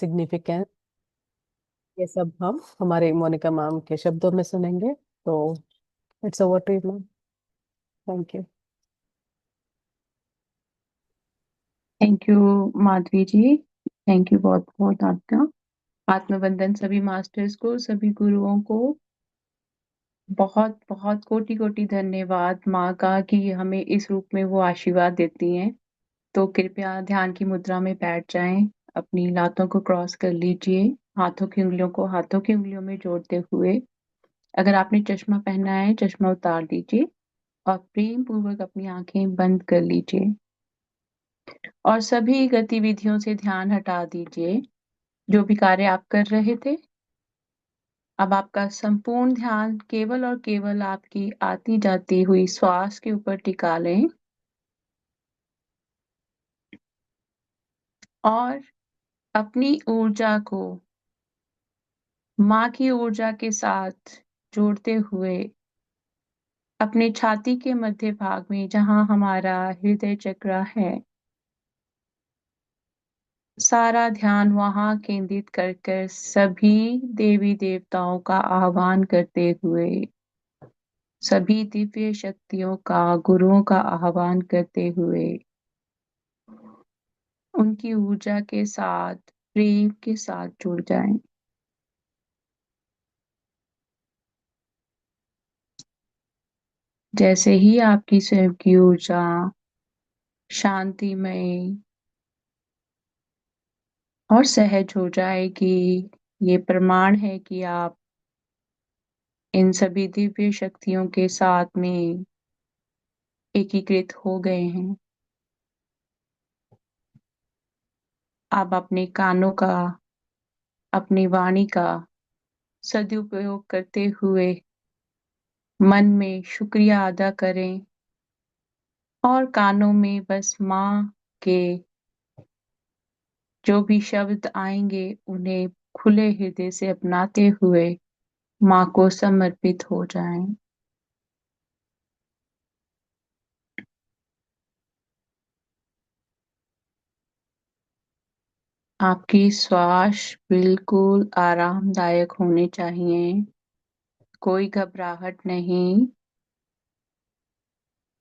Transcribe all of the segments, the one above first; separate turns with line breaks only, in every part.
Significance, ये सब हम हमारे मोनिका मैम के शब्दों में सुनेंगे। तो it's over to you ma'am. Thank you.
Thank you Madhavi ji. Thank you बहुत बहुत आपका। आत्मवंदन सभी मास्टर्स को, सभी गुरुओं को बहुत बहुत कोटि कोटि धन्यवाद माँ का कि हमें इस रूप में वो आशीर्वाद देती हैं। तो कृपया ध्यान की मुद्रा में बैठ जाएं, अपनी लातों को क्रॉस कर लीजिए, हाथों की उंगलियों को हाथों की उंगलियों में जोड़ते हुए। अगर आपने चश्मा पहना है, चश्मा उतार दीजिए और प्रेम पूर्वक अपनी आंखें बंद कर लीजिए और सभी गतिविधियों से ध्यान हटा दीजिए जो भी कार्य आप कर रहे थे। अब आपका संपूर्ण ध्यान केवल और केवल आपकी आती जाती हुई श्वास के ऊपर टिका लें और अपनी ऊर्जा को माँ की ऊर्जा के साथ जोड़ते हुए अपने छाती के मध्य भाग में जहां हमारा हृदय चक्र है, सारा ध्यान वहां केंद्रित कर कर सभी देवी देवताओं का आह्वान करते हुए, सभी दिव्य शक्तियों का, गुरुओं का आह्वान करते हुए उनकी ऊर्जा के साथ, प्रेम के साथ जुड़ जाएं। जैसे ही आपकी स्वयं की ऊर्जा शांतिमय और सहज हो जाएगी, ये प्रमाण है कि आप इन सभी दिव्य शक्तियों के साथ में एकीकृत हो गए हैं। आप अपने कानों का, अपनी वाणी का सदुपयोग करते हुए मन में शुक्रिया अदा करें और कानों में बस माँ के जो भी शब्द आएंगे उन्हें खुले हृदय से अपनाते हुए माँ को समर्पित हो जाएं। आपकी श्वास बिल्कुल आरामदायक होनी चाहिए, कोई घबराहट नहीं,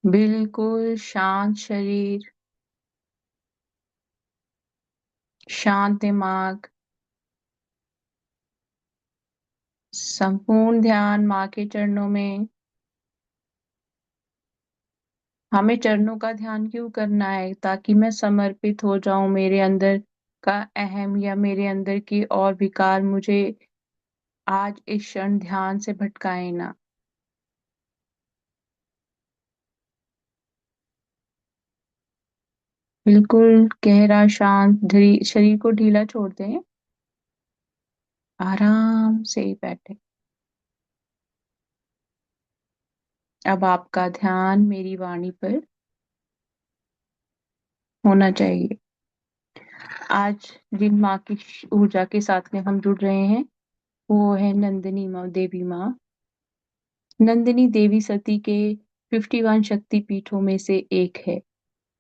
बिल्कुल शांत शरीर, शांत दिमाग, संपूर्ण ध्यान माँ के चरणों में। हमें चरणों का ध्यान क्यों करना है? ताकि मैं समर्पित हो जाऊं, मेरे अंदर का अहम या मेरे अंदर की और विकार मुझे आज इस क्षण ध्यान से भटकाए ना। बिल्कुल गहरा शांत शरीर को ढीला छोड़ दें, आराम से बैठे। अब आपका ध्यान मेरी वाणी पर होना चाहिए। आज जिन माँ की ऊर्जा के साथ में हम जुड़ रहे हैं वो है नंदिनी माँ, देवी माँ। नंदिनी देवी सती के 51 शक्ति पीठों में से एक है।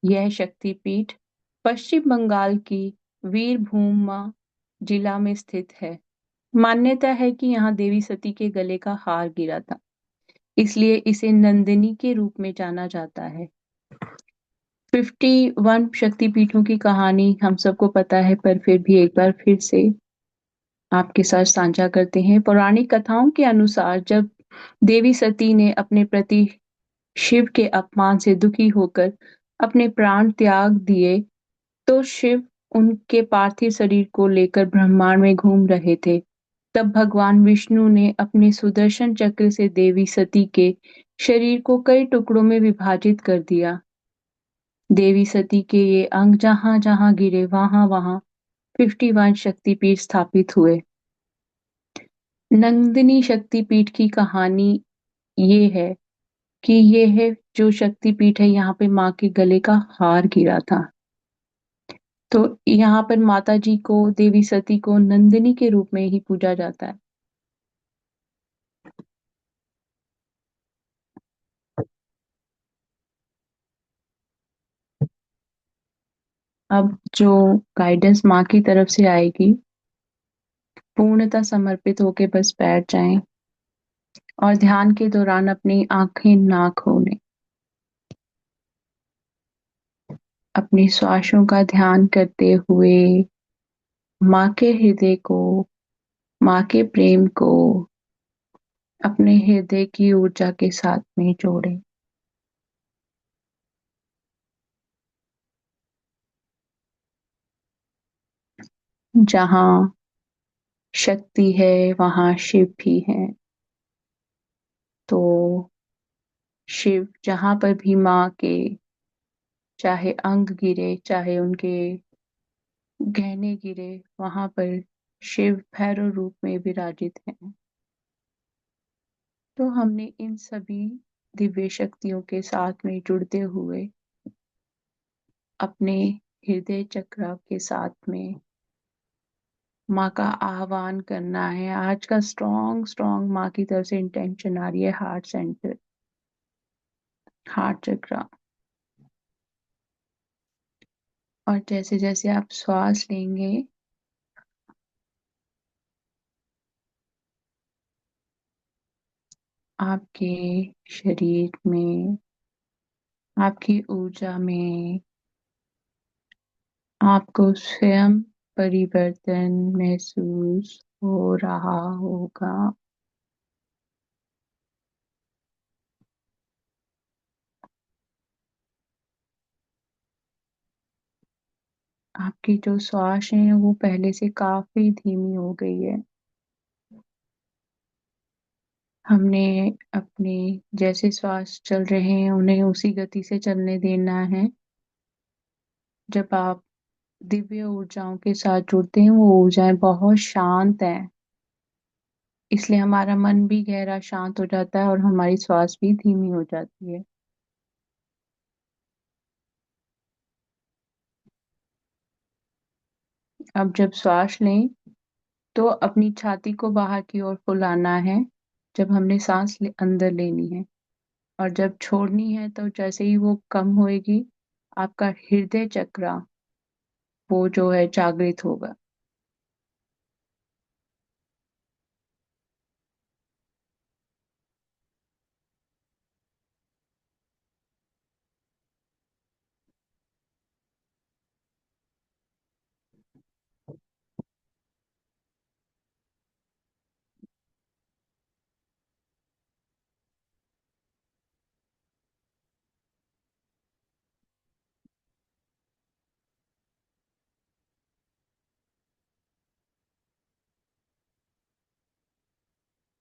यह शक्तिपीठ पश्चिम बंगाल की वीरभूमा जिला में स्थित है। मान्यता है कि यहाँ देवी सती के गले का हार गिरा था, इसलिए इसे नंदिनी के रूप में जाना जाता है। 51 शक्तिपीठों की कहानी हम सबको पता है, पर फिर भी एक बार फिर से आपके साथ साझा करते हैं। पौराणिक कथाओं के अनुसार जब देवी सती ने अपने प्रति शिव के अपमान से दुखी होकर अपने प्राण त्याग दिए, तो शिव उनके पार्थिव शरीर को लेकर ब्रह्मांड में घूम रहे थे। तब भगवान विष्णु ने अपने सुदर्शन चक्र से देवी सती के शरीर को कई टुकड़ों में विभाजित कर दिया। देवी सती के ये अंग जहां जहां गिरे वहां वहां 51 शक्तिपीठ स्थापित हुए। नंदिनी शक्तिपीठ की कहानी ये है कि ये है जो शक्तिपीठ है, यहाँ पे माँ के गले का हार गिरा था। तो यहाँ पर माता जी को, देवी सती को नंदिनी के रूप में ही पूजा जाता है। अब जो गाइडेंस माँ की तरफ से आएगी पूर्णतः समर्पित होके बस बैठ जाएं और ध्यान के दौरान अपनी आंखें ना खोलें। अपनी श्वासों का ध्यान करते हुए माँ के हृदय को, माँ के प्रेम को अपने हृदय की ऊर्जा के साथ में जोड़ें। जहाँ शक्ति है वहाँ शिव भी है। तो शिव जहाँ पर भी माँ के चाहे अंग गिरे, चाहे उनके गहने गिरे, वहां पर शिव भैरव रूप में विराजित हैं। तो हमने इन सभी दिव्य शक्तियों के साथ में जुड़ते हुए अपने हृदय चक्र के साथ में माँ का आह्वान करना है। आज का स्ट्रॉन्ग स्ट्रॉन्ग माँ की तरफ से इंटेंशन आ रही है, हार्ट सेंटर, हार्ट चक्र। और जैसे जैसे आप श्वास लेंगे, आपके शरीर में, आपकी ऊर्जा में आपको स्वयं परिवर्तन महसूस हो रहा होगा। आपकी जो श्वास है वो पहले से काफी धीमी हो गई है। हमने अपने जैसे श्वास चल रहे हैं उन्हें उसी गति से चलने देना है। जब आप दिव्य ऊर्जाओं के साथ जुड़ते हैं, वो ऊर्जाएं बहुत शांत हैं, इसलिए हमारा मन भी गहरा शांत हो जाता है और हमारी श्वास भी धीमी हो जाती है। अब जब श्वास लें तो अपनी छाती को बाहर की ओर फुलाना है, जब हमने सांस अंदर लेनी है। और जब छोड़नी है तो जैसे ही वो कम होएगी, आपका हृदय चक्र वो जो है जागृत होगा।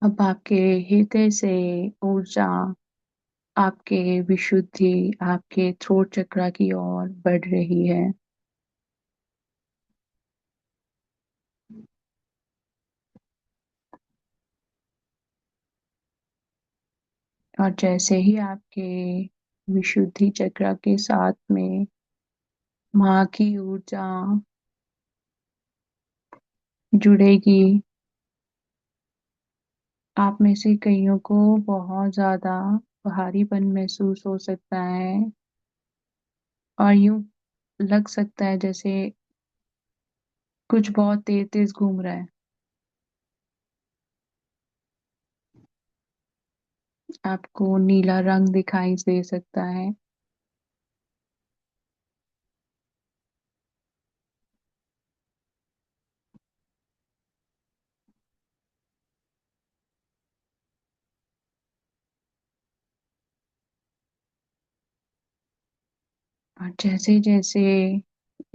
अब आपके हृदय से ऊर्जा आपके विशुद्धि, आपके थ्रोट चक्र की ओर बढ़ रही है। और जैसे ही आपके विशुद्धि चक्र के साथ में माँ की ऊर्जा जुड़ेगी, आप में से कईयों को बहुत ज्यादा भारीपन महसूस हो सकता है और यूं लग सकता है जैसे कुछ बहुत तेज तेज घूम रहा है। आपको नीला रंग दिखाई दे सकता है। और जैसे जैसे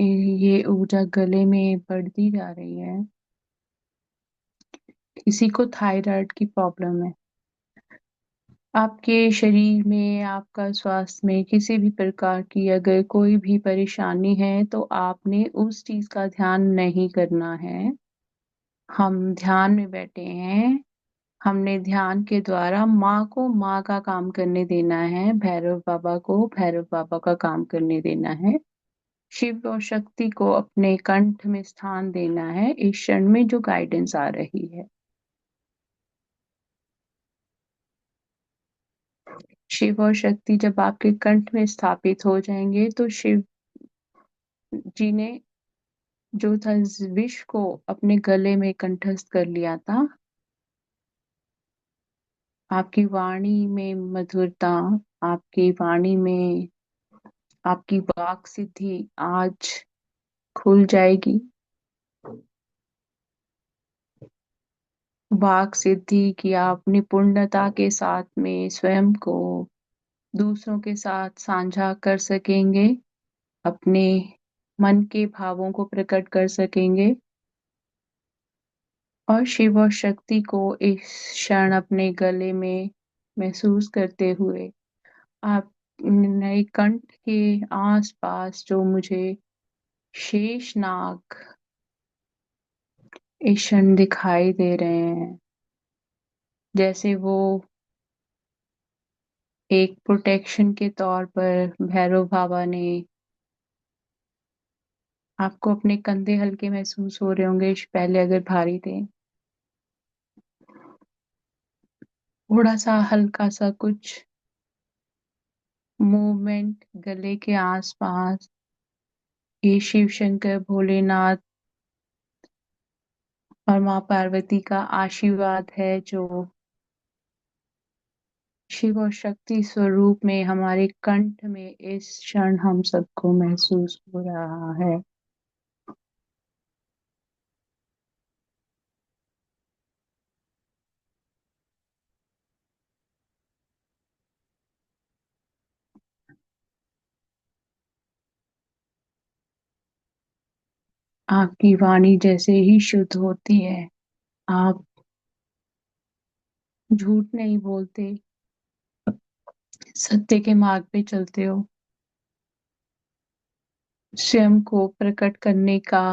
ये ऊर्जा गले में बढ़ती जा रही है, किसी को थायराइड की प्रॉब्लम है, आपके शरीर में, आपका स्वास्थ्य में किसी भी प्रकार की अगर कोई भी परेशानी है तो आपने उस चीज का ध्यान नहीं करना है। हम ध्यान में बैठे हैं, हमने ध्यान के द्वारा माँ को माँ का काम करने देना है, भैरव बाबा को भैरव बाबा का काम करने देना है, शिव और शक्ति को अपने कंठ में स्थान देना है इस क्षण में जो गाइडेंस आ रही है। शिव और शक्ति जब आपके कंठ में स्थापित हो जाएंगे तो शिव जी ने जो था इस विष को अपने गले में कंठस्थ कर लिया था। आपकी वाणी में मधुरता, आपकी वाणी में आपकी वाक सिद्धि आज खुल जाएगी। वाक सिद्धि की आप निपुणता के साथ में स्वयं को दूसरों के साथ साझा कर सकेंगे, अपने मन के भावों को प्रकट कर सकेंगे और शिव और शक्ति को इस क्षण अपने गले में महसूस करते हुए आप नए कंठ के आसपास जो मुझे शेष नाग इस क्षण दिखाई दे रहे हैं, जैसे वो एक प्रोटेक्शन के तौर पर भैरव बाबा ने आपको अपने कंधे हल्के महसूस हो रहे होंगे, पहले अगर भारी थे, थोड़ा सा हल्का सा कुछ मूवमेंट गले के आसपास, ये शिव शंकर भोलेनाथ और माँ पार्वती का आशीर्वाद है जो शिव और शक्ति स्वरूप में हमारे कंठ में इस क्षण हम सबको महसूस हो रहा है। आपकी वाणी जैसे ही शुद्ध होती है, आप झूठ नहीं बोलते, सत्य के मार्ग पे चलते हो। स्वयं को प्रकट करने का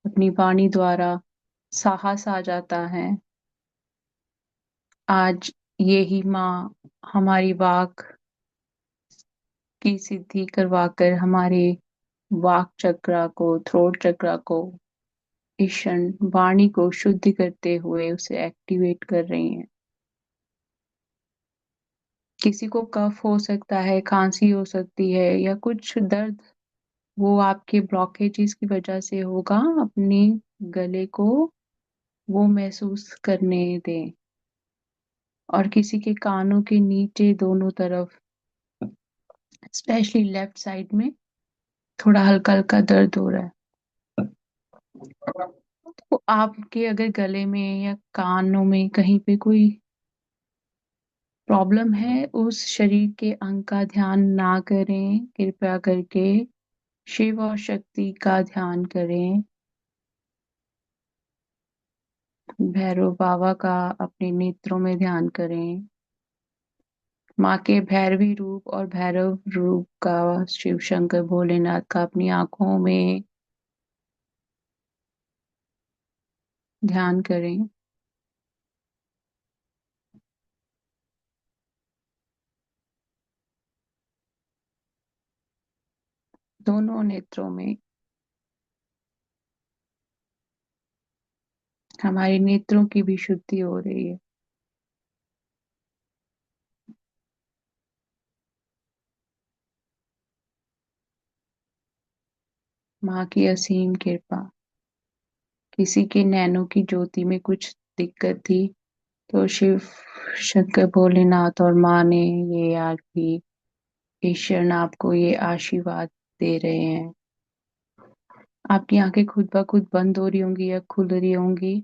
अपनी वाणी द्वारा साहस आ जाता है। आज ये ही माँ हमारी वाक की सिद्धि करवाकर हमारे वाक चक्रा को, थ्रोट चक्रा को, इस क्षण वाणी को शुद्ध करते हुए उसे एक्टिवेट कर रही हैं। किसी को कफ हो सकता है, खांसी हो सकती है या कुछ दर्द, वो आपके ब्लॉकेजेस की वजह से होगा। अपने गले को वो महसूस करने दें। और किसी के कानों के नीचे दोनों तरफ, स्पेशली लेफ्ट साइड में थोड़ा हल्का हल्का दर्द हो रहा है, तो आपके अगर गले में या कानों में कहीं पे कोई प्रॉब्लम है, उस शरीर के अंग का ध्यान ना करें, कृपया करके शिव और शक्ति का ध्यान करें। भैरव बाबा का अपने नेत्रों में ध्यान करें। माँ के भैरवी रूप और भैरव रूप का, शिव शंकर भोलेनाथ का अपनी आंखों में ध्यान करें। दोनों नेत्रों में, हमारे नेत्रों की भी शुद्धि हो रही है। माँ की असीम कृपा। किसी के नैनों की ज्योति में कुछ दिक्कत थी, तो शिव शंकर भोलेनाथ और माँ ने ये आज भी ईश्वर आपको ये आशीर्वाद दे रहे हैं। आपकी आंखें खुद ब खुद बंद हो रही होंगी या खुल रही होंगी,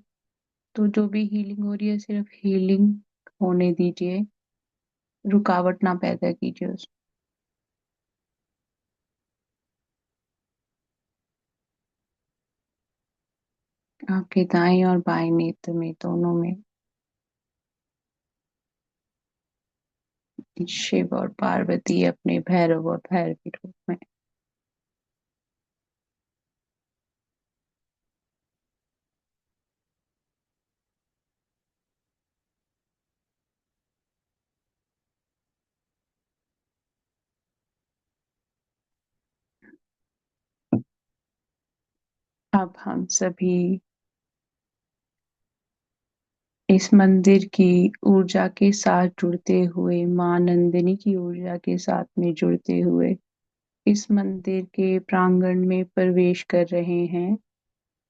तो जो भी हीलिंग हो रही है सिर्फ हीलिंग होने दीजिए, रुकावट ना पैदा कीजिए उसमें। आपके दाएं और बाएं नेत्र में, दोनों में शिव और पार्वती अपने भैरव और भैरवी रूप में। अब हम सभी इस मंदिर की ऊर्जा के साथ जुड़ते हुए, माँ नंदिनी की ऊर्जा के साथ में जुड़ते हुए इस मंदिर के प्रांगण में प्रवेश कर रहे हैं,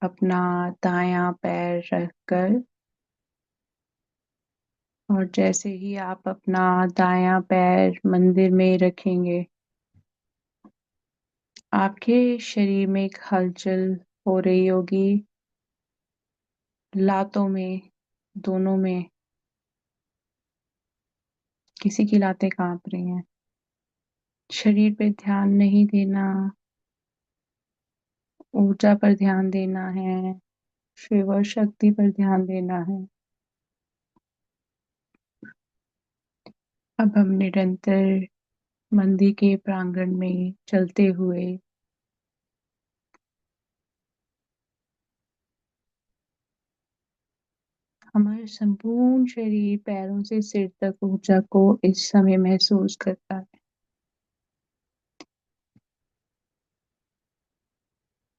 अपना दायां पैर रखकर। और जैसे ही आप अपना दायां पैर मंदिर में रखेंगे, आपके शरीर में एक हलचल हो रही होगी, लातों में, दोनों में। किसी की लातें कांप रही हैं। शरीर पे ध्यान नहीं देना, ऊर्जा पर ध्यान देना है, शिव और शक्ति पर ध्यान देना है। अब हम निरंतर मंदिर के प्रांगण में चलते हुए हमारे संपूर्ण शरीर पैरों से सिर तक ऊर्जा को इस समय महसूस करता है।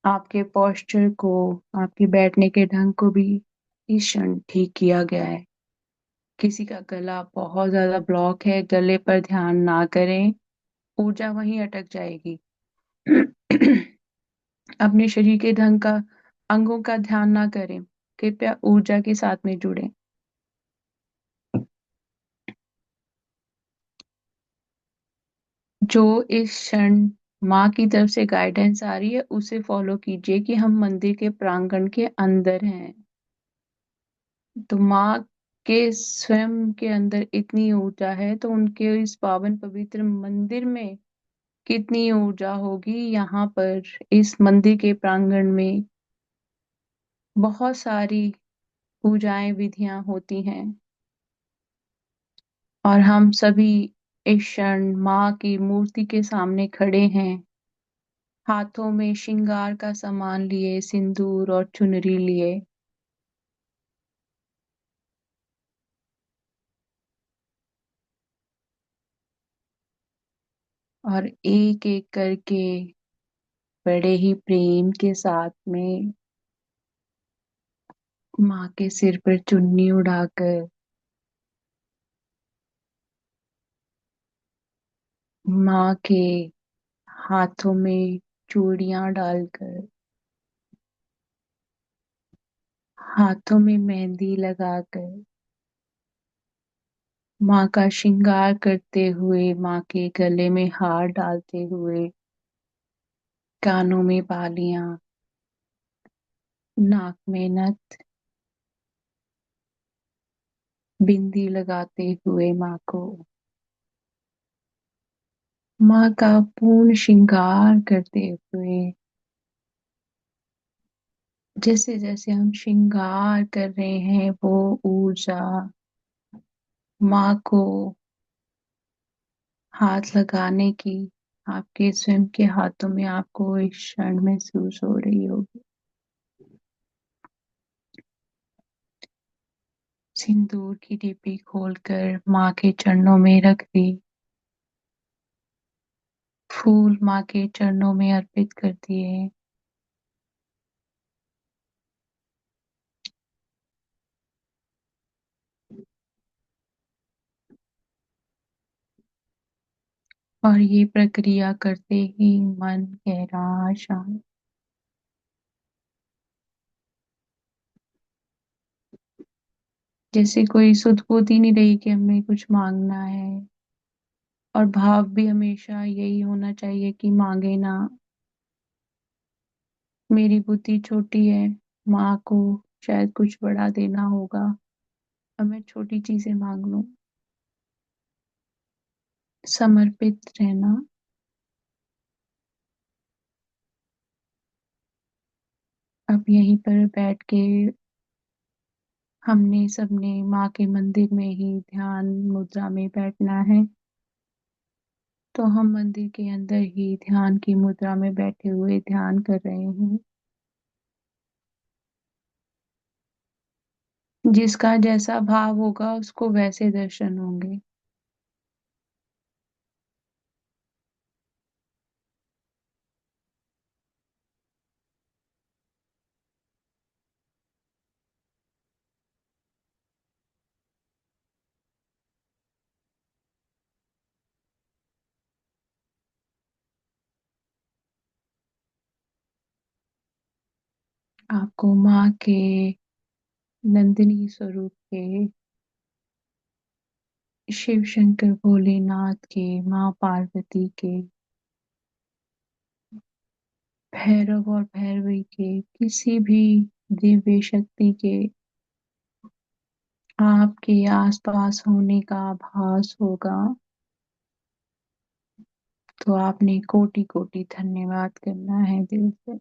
आपके पोस्चर को, आपके बैठने के ढंग को भी इस क्षण ठीक किया गया है। किसी का गला बहुत ज्यादा ब्लॉक है, गले पर ध्यान ना करें, ऊर्जा वहीं अटक जाएगी। अपने शरीर के ढंग का, अंगों का ध्यान ना करें, कृपया ऊर्जा के साथ में जुड़ें। जो इस क्षण माँ की तरफ से गाइडेंस आ रही है उसे फॉलो कीजिए कि हम मंदिर के प्रांगण के अंदर हैं। तो माँ के स्वयं के अंदर इतनी ऊर्जा है, तो उनके इस पावन पवित्र मंदिर में कितनी ऊर्जा होगी। यहाँ पर इस मंदिर के प्रांगण में बहुत सारी पूजाएं, विधियां होती हैं, और हम सभी इस क्षण माँ की मूर्ति के सामने खड़े हैं, हाथों में श्रृंगार का सामान लिए, सिंदूर और चुनरी लिए। और एक एक करके बड़े ही प्रेम के साथ में माँ के सिर पर चुन्नी उड़ाकर, माँ के हाथों में चूड़ियां डालकर, हाथों में मेहंदी लगाकर, माँ का श्रृंगार करते हुए, माँ के गले में हार डालते हुए, कानों में बालियां, नाक में नथ, बिंदी लगाते हुए माँ का पूर्ण श्रृंगार करते हुए, जैसे जैसे हम श्रृंगार कर रहे हैं, वो ऊर्जा माँ को हाथ लगाने की आपके स्वयं के हाथों में आपको इस क्षण महसूस हो रही होगी। सिंदूर की डिब्बी खोलकर माँ के चरणों में रख दी, फूल माँ के चरणों में अर्पित कर दिए। और ये प्रक्रिया करते ही मन गहरा शांत, जैसे कोई सुध बुध ही नहीं रही कि हमें कुछ मांगना है। और भाव भी हमेशा यही होना चाहिए कि मांगे ना, मेरी बुद्धि छोटी है, माँ को शायद कुछ बड़ा देना होगा, अब मैं छोटी चीजें मांग लूं। समर्पित रहना। अब यहीं पर बैठ के हमने सबने माँ के मंदिर में ही ध्यान मुद्रा में बैठना है। तो हम मंदिर के अंदर ही ध्यान की मुद्रा में बैठे हुए ध्यान कर रहे हैं। जिसका जैसा भाव होगा उसको वैसे दर्शन होंगे। आपको माँ के, नंदिनी स्वरूप के, शिव शंकर भोलेनाथ के, माँ पार्वती के, भैरव और भैरवी के, किसी भी दिव्य शक्ति के आपके आसपास होने का आभास होगा, तो आपने कोटि कोटि धन्यवाद करना है दिल से।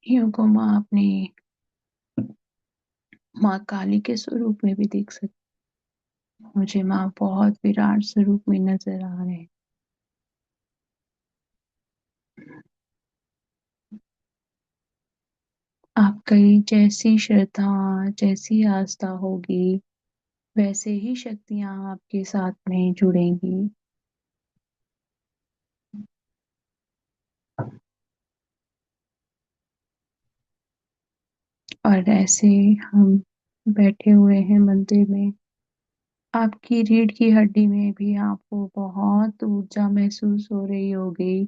योग को माँ अपने माँ काली के स्वरूप में भी देख सकते। मुझे माँ बहुत विराट स्वरूप में नजर आ रहे हैं। आपकी जैसी श्रद्धा, जैसी आस्था होगी, वैसे ही शक्तियां आपके साथ में जुड़ेंगी। और ऐसे हम बैठे हुए हैं मंदिर में, आपकी रीढ़ की हड्डी में भी आपको बहुत ऊर्जा महसूस हो रही होगी,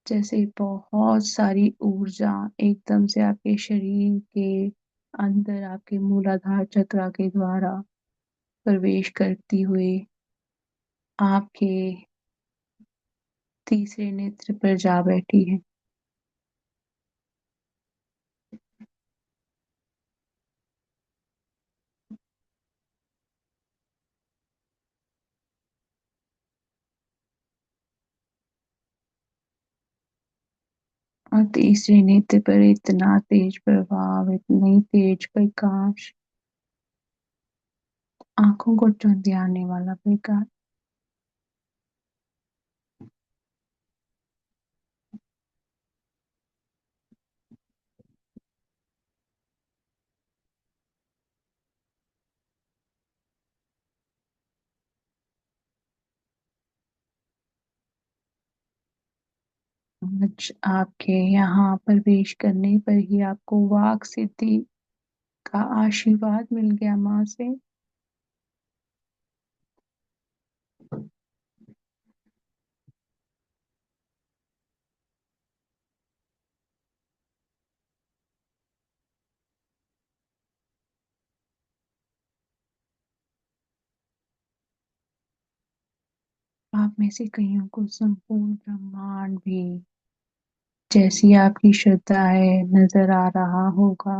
जैसे बहुत सारी ऊर्जा एकदम से आपके शरीर के अंदर, आपके मूलाधार चक्र के द्वारा प्रवेश करती हुई आपके तीसरे नेत्र पर जा बैठी है। और तीसरे नेत्र पर इतना तेज प्रभाव, इतनी तेज प्रकाश, आंखों को चौंधियाने आने वाला प्रकाश। आज आपके यहाँ प्रवेश करने पर ही आपको वाक सिद्धि का आशीर्वाद मिल गया माँ से। आप में से कईयों को संपूर्ण ब्रह्मांड भी, जैसी आपकी श्रद्धा है, नजर आ रहा होगा।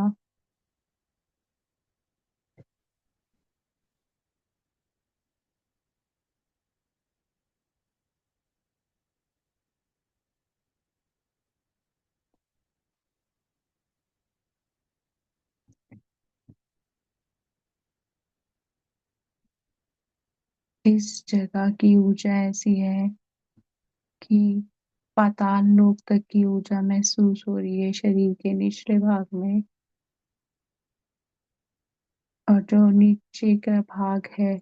इस जगह की ऊर्जा ऐसी है कि पाताल लोक तक की ऊर्जा महसूस हो रही है शरीर के निचले भाग में। और जो नीचे का भाग है,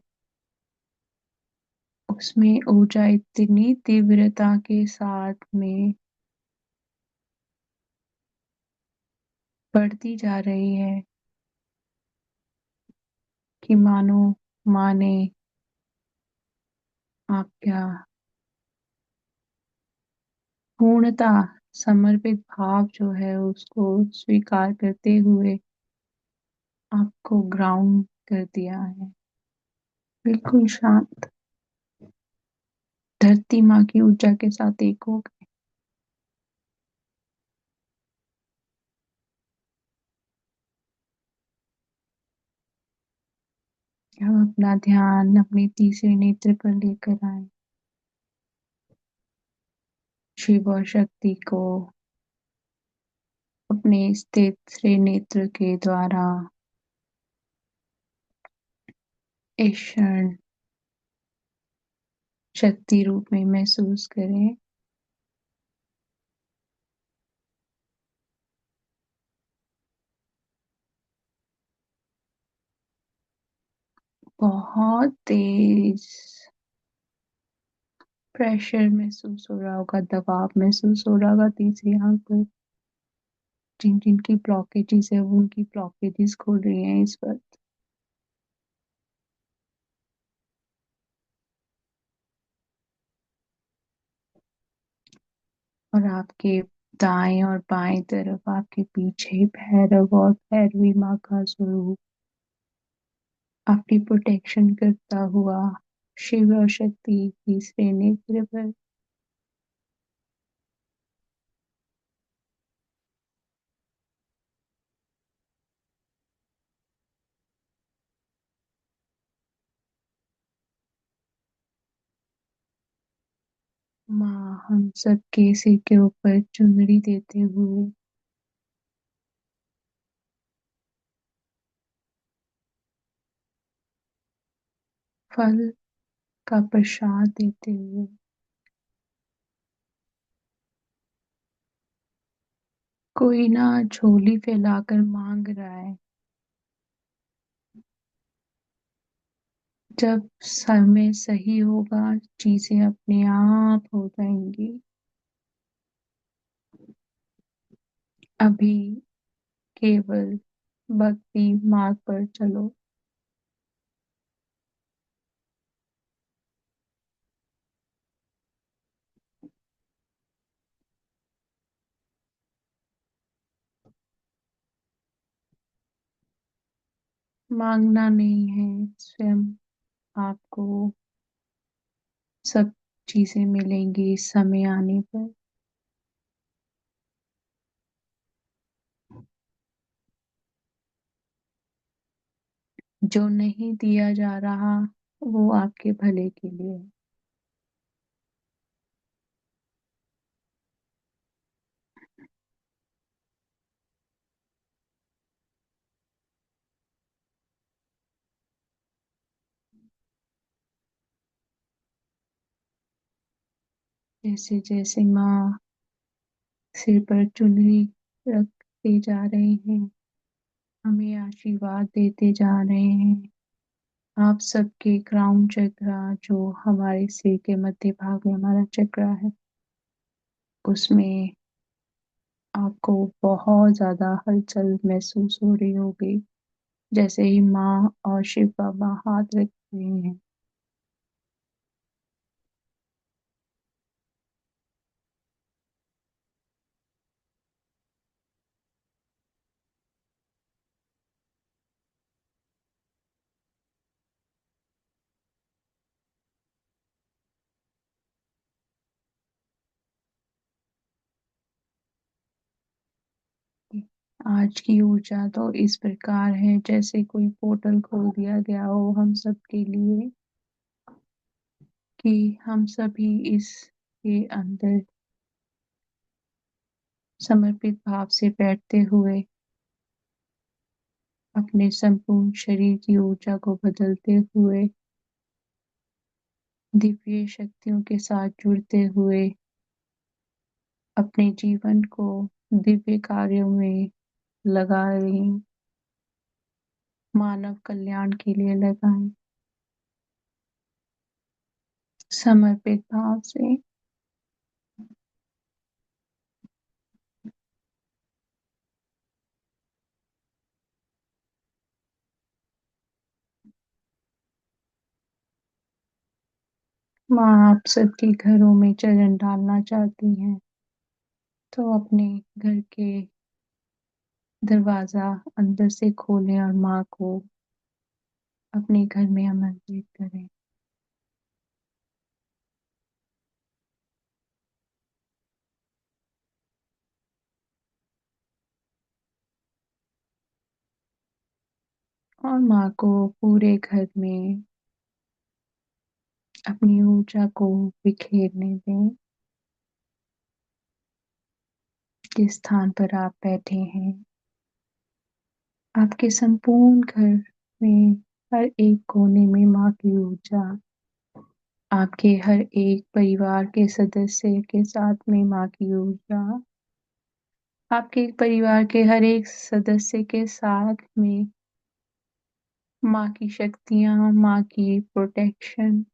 उसमें ऊर्जा इतनी तीव्रता के साथ में बढ़ती जा रही है कि मानो माँ ने आपका पूर्णता, समर्पित भाव जो है उसको स्वीकार करते हुए आपको ग्राउंड कर दिया है। बिल्कुल शांत, धरती माँ की ऊर्जा के साथ एक हो गए। हम अपना ध्यान अपने तीसरे नेत्र पर लेकर आए। शिव और शक्ति को अपने इस तीसरे नेत्र के द्वारा इस क्षण शक्ति रूप में महसूस करें। बहुत तेज प्रेशर महसूस हो रहा होगा, दबाव महसूस हो रहा होगा तीसरी आंख पर। जिन जिनकी ब्लॉकेजेस है वो उनकी ब्लॉकेजेस खोल रही हैं इस वक्त। और आपके दाएं और बाएं तरफ आपके पीछे भैरव और भैरवी माँ का स्वरूप आपकी प्रोटेक्शन करता हुआ, शिव और शक्ति तीसरे नेत्र पर। माँ हम सबके सिर के ऊपर चुनरी देते हुए, फल का प्रसाद देते हुए, कोई ना झोली फैलाकर मांग रहा है। जब समय सही होगा चीजें अपने आप हो जाएंगी। अभी केवल भक्ति मार्ग पर चलो। मांगना नहीं है, स्वयं आपको सब चीजें मिलेंगी समय आने पर। जो नहीं दिया जा रहा वो आपके भले के लिए है। जैसे जैसे माँ सिर पर चुनरी रखते जा रहे हैं, हमें आशीर्वाद देते जा रहे हैं। आप सबके क्राउन चक्रा, जो हमारे सिर के मध्य भाग में हमारा चक्रा है, उसमें आपको बहुत ज्यादा हलचल महसूस हो रही होगी जैसे ही माँ और शिव बाबा हाथ रख रहे हैं। आज की ऊर्जा तो इस प्रकार है जैसे कोई पोर्टल खोल दिया गया हो हम सब के लिए, कि हम सभी इसके अंदर समर्पित भाव से बैठते हुए अपने संपूर्ण शरीर की ऊर्जा को बदलते हुए, दिव्य शक्तियों के साथ जुड़ते हुए अपने जीवन को दिव्य कार्यों में लगा रहे हैं, मानव कल्याण के लिए लगाएं समर्पित भाव से। माँ आप सबके घरों में चरण डालना चाहती हैं तो अपने घर के दरवाजा अंदर से खोलें और माँ को अपने घर में आमंत्रित करें। और माँ को पूरे घर में अपनी ऊर्जा को बिखेरने दें। जिस स्थान पर आप बैठे हैं, आपके संपूर्ण घर में हर एक कोने में माँ की ऊर्जा, आपके हर एक परिवार के सदस्य के साथ में माँ की ऊर्जा, आपके परिवार के हर एक सदस्य के साथ में माँ की शक्तियाँ, माँ की प्रोटेक्शन।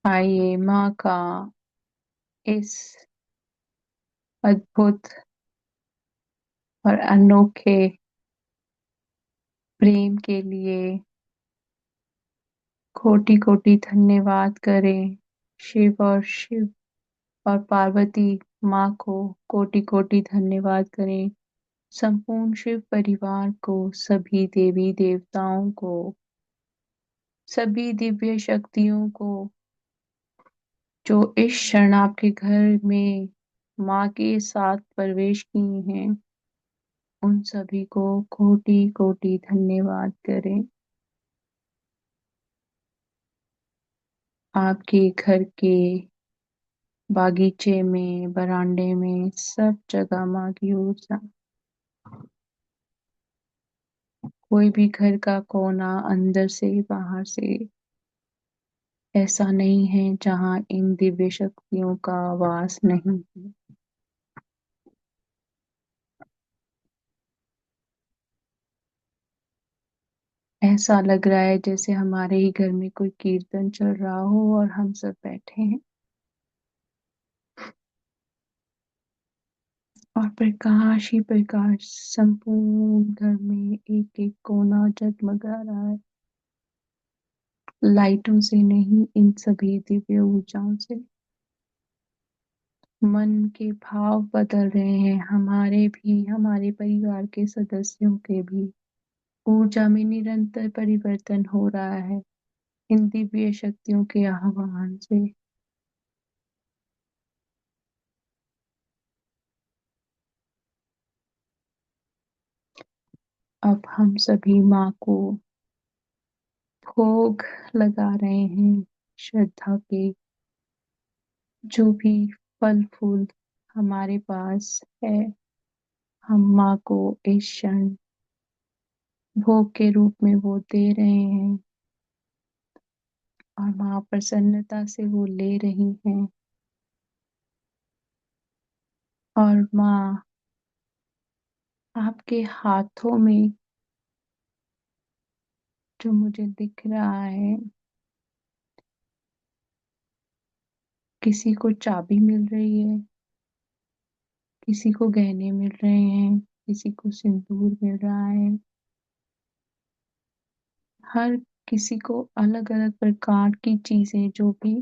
आइए माँ का इस अद्भुत और अनोखे प्रेम के लिए कोटि कोटि धन्यवाद करें। शिव और पार्वती माँ को कोटि कोटि धन्यवाद करें। संपूर्ण शिव परिवार को, सभी देवी देवताओं को, सभी दिव्य शक्तियों को जो इस क्षण आपके घर में माँ के साथ प्रवेश किए हैं, उन सभी को कोटि कोटि धन्यवाद करें। आपके घर के बागीचे में, बरामदे में, सब जगह माँ की ऊर्जा। कोई भी घर का कोना अंदर से बाहर से ऐसा नहीं है जहाँ इन दिव्य शक्तियों का वास नहीं है। ऐसा लग रहा है जैसे हमारे ही घर में कोई कीर्तन चल रहा हो और हम सब बैठे हैं और प्रकाश ही प्रकाश संपूर्ण घर में एक एक कोना जगमगा रहा है। लाइटों से नहीं, इन सभी दिव्य ऊर्जाओं से। मन के भाव बदल रहे हैं, हमारे भी, हमारे परिवार के सदस्यों के भी। ऊर्जा में निरंतर परिवर्तन हो रहा है इन दिव्य शक्तियों के आह्वान से। अब हम सभी माँ को भोग लगा रहे हैं श्रद्धा के। जो भी फल फूल हमारे पास है, हम माँ को इस क्षण भोग के रूप में वो दे रहे हैं और माँ प्रसन्नता से वो ले रही हैं। और माँ आपके हाथों में जो मुझे दिख रहा है, किसी को चाबी मिल रही है, किसी को गहने मिल रहे हैं, किसी को सिंदूर मिल रहा है। हर किसी को अलग अलग प्रकार की चीजें जो भी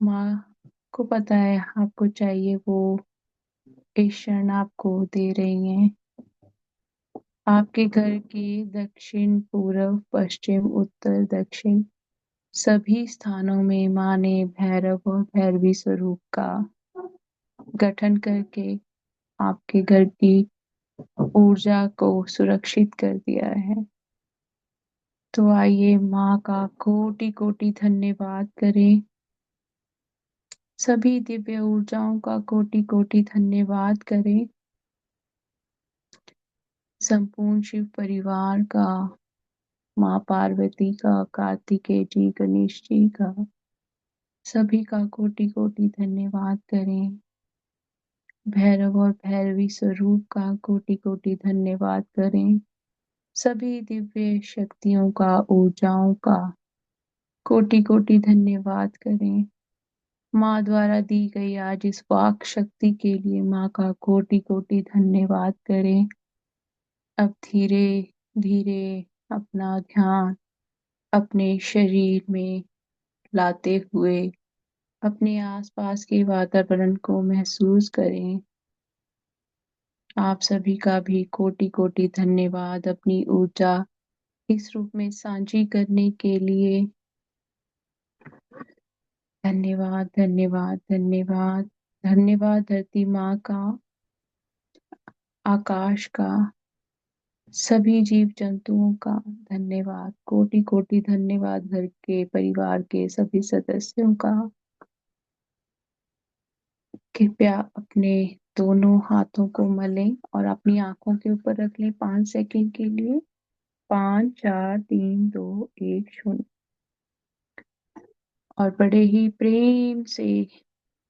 माँ को पता है आपको चाहिए, वो इस क्षण आपको दे रही हैं। आपके घर के दक्षिण, पूर्व, पश्चिम, उत्तर, दक्षिण सभी स्थानों में माँ ने भैरव और भैरवी स्वरूप का गठन करके आपके घर की ऊर्जा को सुरक्षित कर दिया है। तो आइए माँ का कोटि कोटि धन्यवाद करें। सभी दिव्य ऊर्जाओं का कोटि कोटि धन्यवाद करें। संपूर्ण शिव परिवार का, माँ पार्वती का, कार्तिकेय जी, गणेश जी का, सभी का कोटि कोटि धन्यवाद करें। भैरव और भैरवी स्वरूप का कोटि कोटि धन्यवाद करें। सभी दिव्य शक्तियों का, ऊर्जाओं का कोटि कोटि धन्यवाद करें। माँ द्वारा दी गई आज इस वाक शक्ति के लिए माँ का कोटि कोटि धन्यवाद करें। अब धीरे धीरे अपना ध्यान अपने शरीर में लाते हुए अपने आसपास के वातावरण को महसूस करें। आप सभी का भी कोटि कोटि धन्यवाद अपनी ऊर्जा इस रूप में साझी करने के लिए। धन्यवाद धन्यवाद धन्यवाद। धन्यवाद धरती माँ का, आकाश का, सभी जीव जंतुओं का धन्यवाद। कोटि कोटि धन्यवाद घर के परिवार के सभी सदस्यों का। कृपया अपने दोनों हाथों को मलें और अपनी आंखों के ऊपर रख लें 5 सेकंड के लिए। 5 4 3 2 1 0। और बड़े ही प्रेम से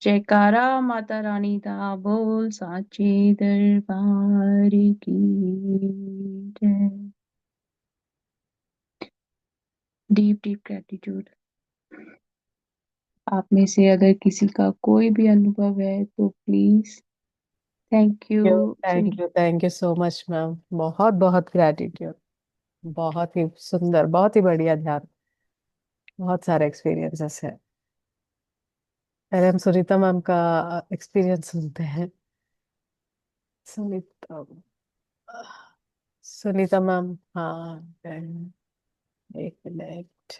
जयकारा माता रानी दा बोल साचे दरबार की जय। Deep deep gratitude. आप में से अगर किसी का कोई भी अनुभव है तो please. Thank you
thank
Sunita.
You, thank you so much ma'am. बहुत बहुत ग्रेटिट्यूड। बहुत ही सुंदर, बहुत ही बढ़िया ध्यान। बहुत सारे एक्सपीरियंसेस है। पहले हम सुनीता मैम का एक्सपीरियंस सुनते हैं। सुनीता, सुनीता मैम, हाँ। एक मिनट।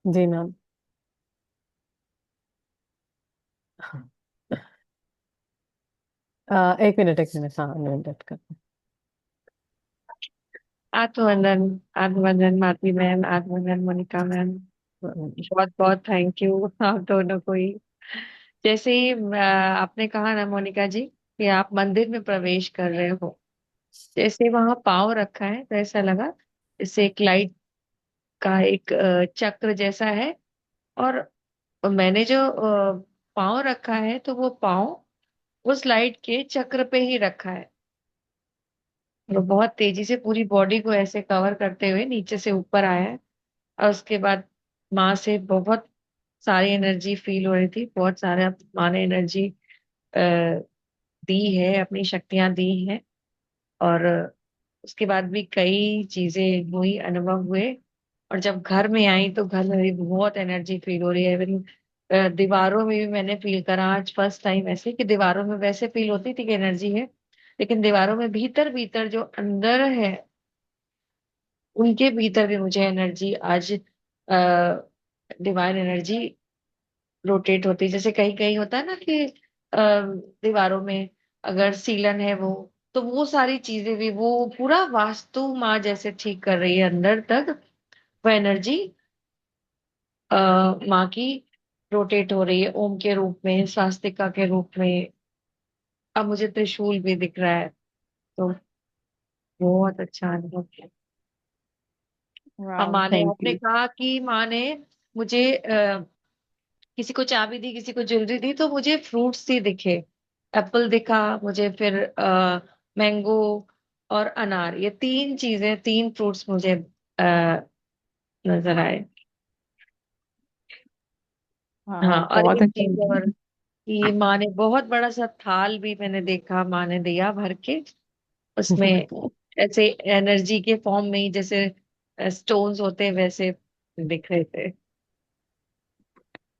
जी मैम। एक मिनट, हाँ मिनट कर।
आत्मवंदन। आत्मवंदन माधवी मैम, आत्मवंदन मोनिका मैम। बहुत बहुत थैंक यू आप दोनों को ही। जैसे ही आपने कहा ना मोनिका जी कि आप मंदिर में प्रवेश कर रहे हो, जैसे वहां पाँव रखा है तो ऐसा लगा जैसे एक लाइट का एक चक्र जैसा है। और मैंने जो पाँव रखा है तो वो पाँव उस लाइट के चक्र पे ही रखा है। और बहुत तेजी से पूरी बॉडी को ऐसे कवर करते हुए नीचे से ऊपर आया है। और उसके बाद माँ से बहुत सारी एनर्जी फील हो रही थी, बहुत सारा माँ ने एनर्जी दी है, अपनी शक्तियां दी हैं। और उसके बाद भी कई चीजें हुई, अनुभव हुए। और जब घर में आई तो घर में भी बहुत एनर्जी फील हो रही है। इवन दीवारों में भी मैंने फील करा आज फर्स्ट टाइम ऐसे, कि दीवारों में वैसे फील होती थी कि एनर्जी है, लेकिन दीवारों में भीतर भीतर जो अंदर है उनके भीतर भी मुझे एनर्जी आज डिवाइन एनर्जी रोटेट होती है। जैसे कहीं कहीं होता है ना कि दीवारों में अगर सीलन है वो, तो वो सारी चीजें भी वो पूरा वास्तु माँ जैसे ठीक कर रही है अंदर तक। वो एनर्जी माँ की रोटेट हो रही है ओम के रूप में, स्वास्तिका के रूप में। अब मुझे त्रिशूल भी दिख रहा है। तो बहुत अच्छा अनुभव है। अब
वाओ
माँ ने,
थैंक
आपने
यू।
कहा कि माँ ने मुझे किसी को चाबी दी, किसी को ज्वेलरी दी, तो मुझे फ्रूट्स ही दिखे। एप्पल दिखा मुझे, फिर मैंगो और अनार, ये तीन चीजें, तीन फ्रूट्स मुझे नजर आए। हाँ,
वाओ
और
बहुत
एक
अच्छा।
चीज और कि माँ ने बहुत बड़ा सा थाल भी मैंने देखा, माँ ने दिया भर के। उसमें ऐसे एनर्जी के फॉर्म में ही जैसे स्टोन्स होते हैं वैसे दिख रहे थे।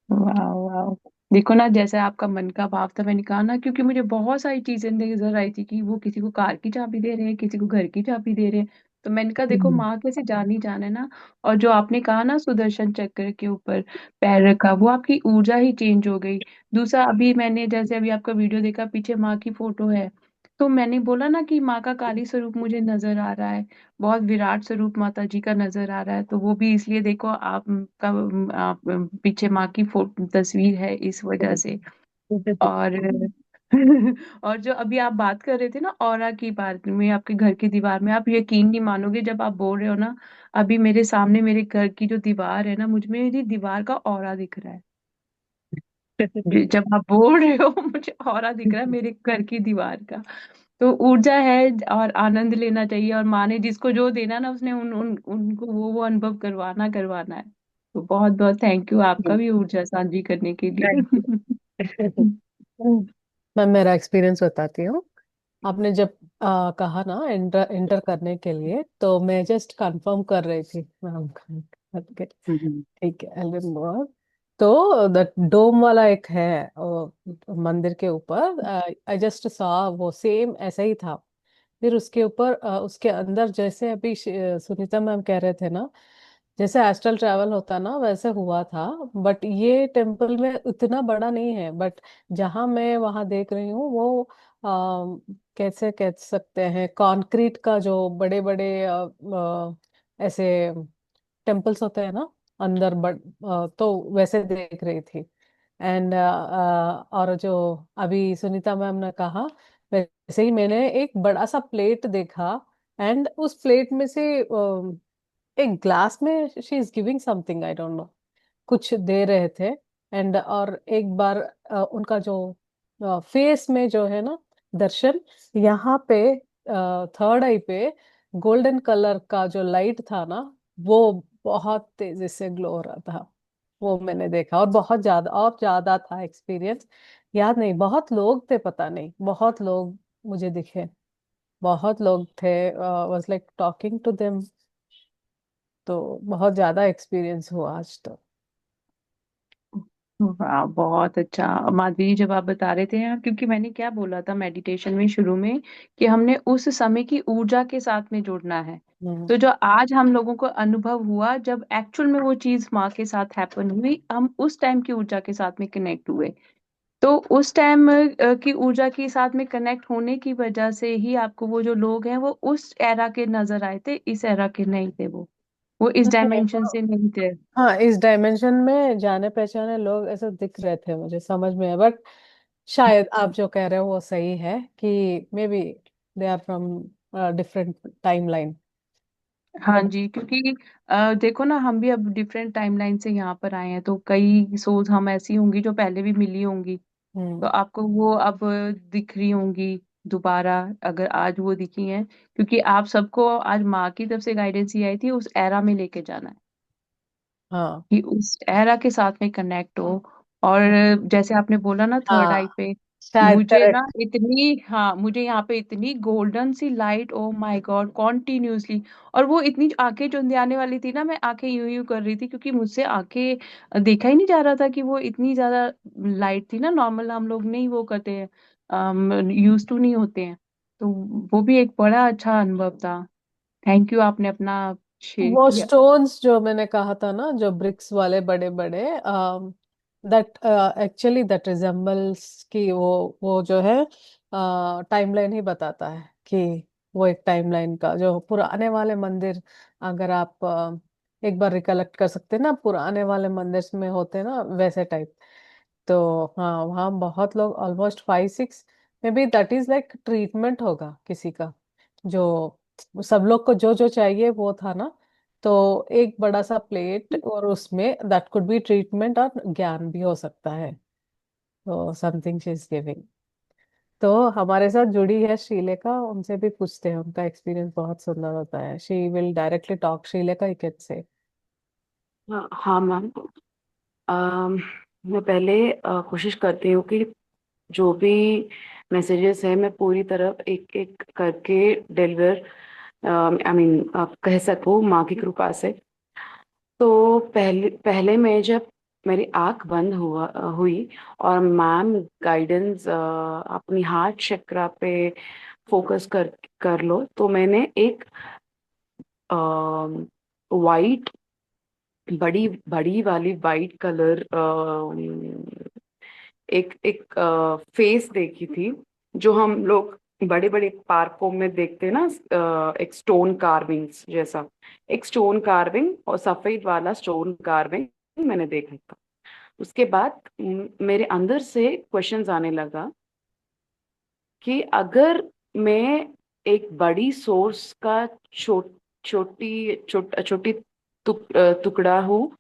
वाह वाह। देखो ना, जैसे आपका मन का भाव था, मैंने कहा ना, क्योंकि मुझे बहुत सारी चीजें नजर आई थी कि वो किसी को कार की चाबी दे रहे हैं, किसी को घर की चाबी दे रहे हैं। तो मैंने कहा देखो
हम्म।
माँ कैसे जान ही जान है ना। और जो आपने कहा ना सुदर्शन चक्र के ऊपर पैर रखा, वो आपकी ऊर्जा ही चेंज हो गई। दूसरा, अभी मैंने जैसे अभी आपका वीडियो देखा, पीछे माँ की फोटो है। तो मैंने बोला ना कि माँ का काली स्वरूप मुझे नजर आ रहा है। बहुत विराट स्वरूप माता जी का नजर आ रहा है। तो वो भी इसलिए देखो आपका, आप पीछे माँ की फोटो तस्वीर है इस वजह से। और और जो अभी आप बात कर रहे थे ना ऑरा की बात में, आपके घर की दीवार में, आप यकीन नहीं मानोगे जब आप बोल रहे हो ना। अभी मेरे सामने मेरे घर की जो दीवार है ना, मुझ में मेरी दीवार का ऑरा दिख रहा है। जब आप बोल रहे हो मुझे ऑरा दिख रहा है मेरे घर की दीवार का। तो ऊर्जा है। और आनंद लेना चाहिए, और माँ ने जिसको जो देना ना, उसने उनको वो अनुभव करवाना करवाना है। तो बहुत बहुत थैंक यू आपका भी ऊर्जा साझी करने के
थैंक
लिए।
यू।
मैं मेरा एक्सपीरियंस बताती हूँ। आपने जब कहा ना इंटर इंटर करने के लिए, तो मैं जस्ट कंफर्म कर रही थी मैम करके।
हम्म।
ठीक है, एल्विन मोर। तो द डोम वाला एक है मंदिर के ऊपर। आई जस्ट सॉ वो सेम ऐसा ही था। फिर उसके ऊपर उसके अंदर जैसे अभी सुनीता मैम कह रहे थे ना, जैसे एस्ट्रल ट्रैवल होता ना वैसे हुआ था। बट ये टेम्पल में उतना बड़ा नहीं है। बट जहाँ मैं वहाँ देख रही हूँ वो कैसे कह सकते हैं, कंक्रीट का जो बड़े बड़े ऐसे टेम्पल्स होते हैं ना अंदर, तो वैसे देख रही थी। एंड और जो अभी सुनीता मैम ने कहा वैसे ही मैंने एक बड़ा सा प्लेट देखा, एंड उस प्लेट में से एक ग्लास में she is giving something, I don't know, कुछ दे रहे थे। एंड और एक बार उनका जो फेस में जो है ना दर्शन, यहाँ पे थर्ड आई पे गोल्डन कलर का जो लाइट था ना, वो बहुत तेजी से ग्लो हो रहा था। वो मैंने देखा, और ज्यादा था एक्सपीरियंस। याद नहीं, बहुत लोग थे, पता नहीं, बहुत लोग मुझे दिखे, बहुत लोग थे, was like talking to them. तो बहुत ज्यादा एक्सपीरियंस हुआ आज तो।
वाह, बहुत अच्छा माधवी जी, जब आप बता रहे थे यार, क्योंकि मैंने क्या बोला था मेडिटेशन में शुरू में कि हमने उस समय की ऊर्जा के साथ में जुड़ना है।
हम्म।
तो जो आज हम लोगों को अनुभव हुआ, जब एक्चुअल में वो चीज माँ के साथ हैपन हुई, हम उस टाइम की ऊर्जा के साथ में कनेक्ट हुए। तो उस टाइम की ऊर्जा के साथ में कनेक्ट होने की वजह से ही आपको वो जो लोग हैं वो उस एरा के नजर आए थे, इस एरा के नहीं थे। वो इस
नहीं,
डायमेंशन से नहीं थे।
हाँ, इस डायमेंशन में जाने पहचाने लोग ऐसे दिख रहे थे मुझे, समझ में है। बट शायद आप जो कह रहे हो वो सही है, कि maybe they are from different timeline.
हाँ जी, क्योंकि देखो ना, हम भी अब डिफरेंट टाइमलाइन से यहाँ पर आए हैं, तो कई सोच हम ऐसी होंगी जो पहले भी मिली होंगी। तो
हम्म।
आपको वो अब दिख रही होंगी दोबारा, अगर आज वो दिखी हैं, क्योंकि आप सबको आज माँ की तरफ से गाइडेंस ये आई थी, उस एरा में लेके जाना है,
हाँ।
कि उस एरा के साथ में कनेक्ट हो। और जैसे आपने बोला ना थर्ड आई
हाँ,
पे,
शायद
मुझे ना
करेक्ट।
इतनी, हाँ, मुझे यहाँ पे इतनी गोल्डन सी light, oh my God, continuously. और वो इतनी आंखें चुंधे आने वाली थी ना, मैं आंखें यूं यूं कर रही थी, क्योंकि मुझसे आंखें देखा ही नहीं जा रहा था कि वो इतनी ज्यादा लाइट थी ना। नॉर्मल हम लोग नहीं वो करते हैं, यूज टू नहीं होते हैं। तो वो भी एक बड़ा अच्छा अनुभव था। थैंक यू, आपने अपना शेयर
वो
किया।
स्टोन्स जो मैंने कहा था ना, जो ब्रिक्स वाले बड़े बड़े, दैट एक्चुअली दैट रिजेम्बल्स की वो जो है टाइमलाइन ही बताता है, कि वो एक टाइमलाइन का जो पुराने वाले मंदिर, अगर आप एक बार रिकलेक्ट कर सकते हैं ना, पुराने वाले मंदिर में होते ना वैसे टाइप। तो हाँ, वहाँ बहुत लोग, almost 5 6, may be that is like treatment होगा किसी का, जो सब लोग को जो जो चाहिए वो था ना। तो एक बड़ा सा प्लेट, और उसमें दैट कुड बी ट्रीटमेंट और ज्ञान भी हो सकता है। तो समथिंग शी इज गिविंग। तो हमारे साथ जुड़ी है श्रीलेखा, उनसे भी पूछते हैं, उनका एक्सपीरियंस बहुत सुंदर होता है। She will directly talk, Shrilekha you can say.
हाँ हाँ मैम। अम, मैं पहले कोशिश करती हूँ कि जो भी मैसेजेस है मैं पूरी तरह एक एक करके डिलीवर, आई मीन आप कह सको माँ की कृपा से। तो पहले पहले मैं जब मेरी आंख बंद हुई और मैम गाइडेंस अपनी हार्ट चक्रा पे फोकस कर कर लो, तो मैंने एक वाइट, बड़ी बड़ी वाली वाइट कलर एक एक फेस देखी थी, जो हम लोग बड़े बड़े पार्कों में देखते हैं ना, एक स्टोन कार्विंग्स जैसा, एक स्टोन कार्विंग और सफेद वाला स्टोन कार्विंग मैंने देखा था। उसके बाद मेरे अंदर से क्वेश्चंस आने लगा कि अगर मैं एक बड़ी सोर्स का छोटी टुकड़ा हूँ,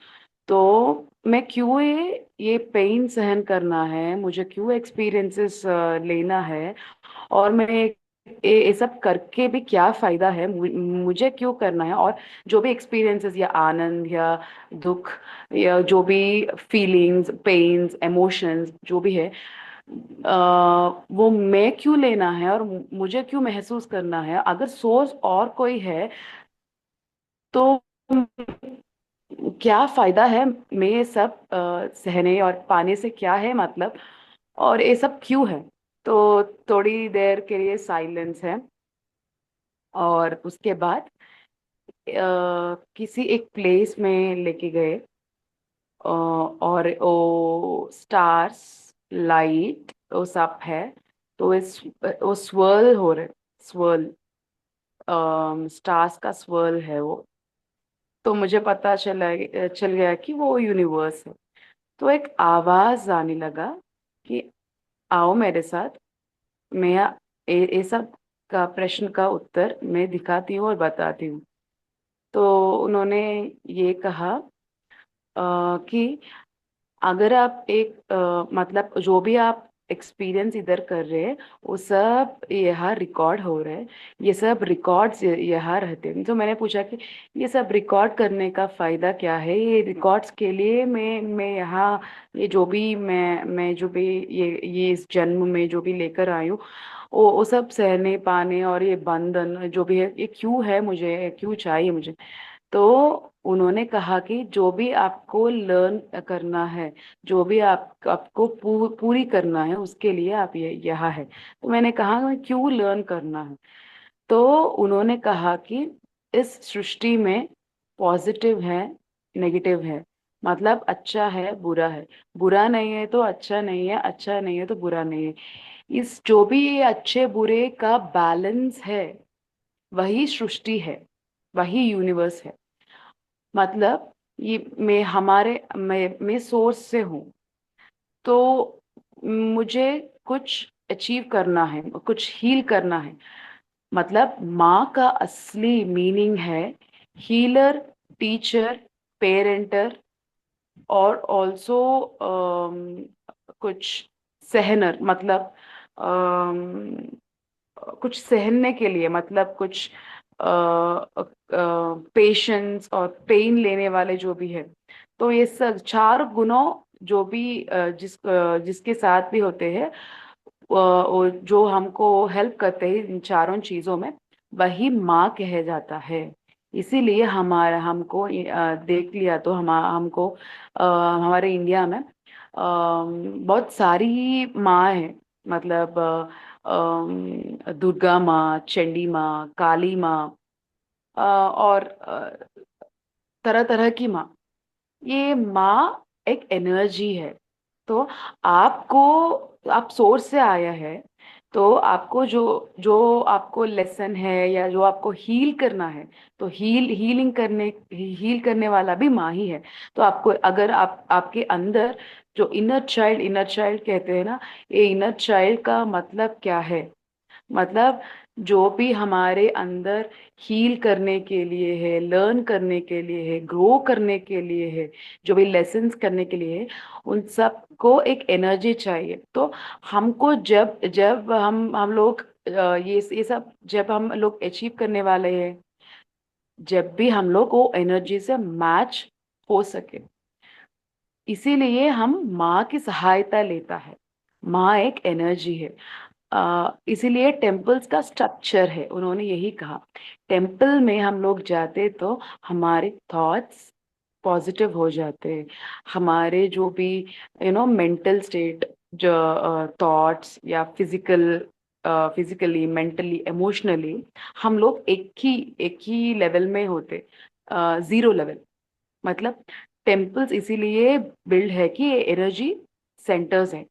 तो मैं क्यों ये पेन सहन करना है, मुझे क्यों एक्सपीरियंसेस लेना है, और मैं ये सब करके भी क्या फायदा है, मुझे क्यों करना है। और जो भी एक्सपीरियंसेस या आनंद या दुख या जो भी फीलिंग्स, पेन्स, इमोशंस जो भी है, वो मैं क्यों लेना है और मुझे क्यों महसूस करना है। अगर सोर्स और कोई है तो क्या फायदा है, मैं ये सब सहने और पाने से क्या है मतलब, और ये सब क्यों है। तो थोड़ी देर के लिए साइलेंस है, और उसके बाद किसी एक प्लेस में लेके गए, और वो स्टार्स, लाइट, वो सब है। तो वो स्वर्ल हो रहे, स्वर्ल, स्टार्स का स्वर्ल है वो। तो मुझे पता चल गया कि वो यूनिवर्स है। तो एक आवाज आने लगा कि आओ मेरे साथ, मैं ये सब का प्रश्न का उत्तर मैं दिखाती हूँ और बताती हूँ। तो उन्होंने ये कहा कि अगर आप एक मतलब जो भी आप एक्सपीरियंस इधर कर रहे हैं वो सब यहाँ रिकॉर्ड हो रहे हैं, ये सब रिकॉर्ड्स यहाँ रहते हैं। तो मैंने पूछा कि ये सब रिकॉर्ड करने का फायदा क्या है, ये रिकॉर्ड्स के लिए मैं यहाँ ये जो भी मैं जो भी ये इस जन्म में जो भी लेकर आई हूँ वो सब सहने पाने और ये बंधन जो भी है ये क्यों है, मुझे क्यों चाहिए मुझे। तो उन्होंने कहा कि जो भी आपको लर्न करना है, जो भी आपको पूरी करना है उसके लिए आप ये यहाँ है। तो मैंने कहा मैं क्यों लर्न करना है। तो उन्होंने कहा कि इस सृष्टि में पॉजिटिव है, नेगेटिव है, मतलब अच्छा है बुरा है, बुरा नहीं है तो अच्छा नहीं है, अच्छा नहीं है तो बुरा नहीं है। इस जो भी ये अच्छे बुरे का बैलेंस है वही सृष्टि है, वही यूनिवर्स है। मतलब ये मैं सोर्स से हूँ। तो मुझे कुछ अचीव करना है, कुछ हील करना है। मतलब माँ का असली मीनिंग है हीलर, टीचर, पेरेंटर और ऑल्सो कुछ सहनर, मतलब कुछ सहने के लिए, मतलब कुछ पेशेंस और पेन लेने वाले जो भी है। तो ये सब चार गुणों जो भी जिसके साथ भी होते हैं और जो हमको हेल्प करते हैं इन चारों चीजों में, वही माँ कहे जाता है। इसीलिए हमारा हमको देख लिया तो हमको हमारे इंडिया में बहुत सारी माँ है। मतलब दुर्गा माँ, चंडी माँ, काली माँ और तरह तरह की माँ। ये माँ एक एनर्जी है। तो आपको, आप सोर्स से आया है, तो आपको जो जो आपको लेसन है या जो आपको हील करना है, तो हील करने वाला भी माँ ही है। तो आपको अगर आपके अंदर जो इनर चाइल्ड कहते हैं ना, ये इनर चाइल्ड का मतलब क्या है, मतलब जो भी हमारे अंदर हील करने के लिए है, लर्न करने के लिए है, ग्रो करने के लिए है, जो भी लेसन्स करने के लिए है, उन सबको एक एनर्जी चाहिए। तो हमको जब जब हम लोग ये सब जब हम लोग अचीव करने वाले हैं, जब भी हम लोग वो एनर्जी से मैच हो सके, इसीलिए हम माँ की सहायता लेता है। माँ एक एनर्जी है। इसीलिए टेम्पल्स का स्ट्रक्चर है, उन्होंने यही कहा। टेम्पल में हम लोग जाते तो हमारे थॉट्स पॉजिटिव हो जाते हैं। हमारे जो भी मेंटल स्टेट, जो थॉट्स या फिजिकली, मेंटली, इमोशनली हम लोग एक ही लेवल में होते, जीरो लेवल। मतलब टेम्पल्स इसीलिए बिल्ड है कि ये एनर्जी सेंटर्स है,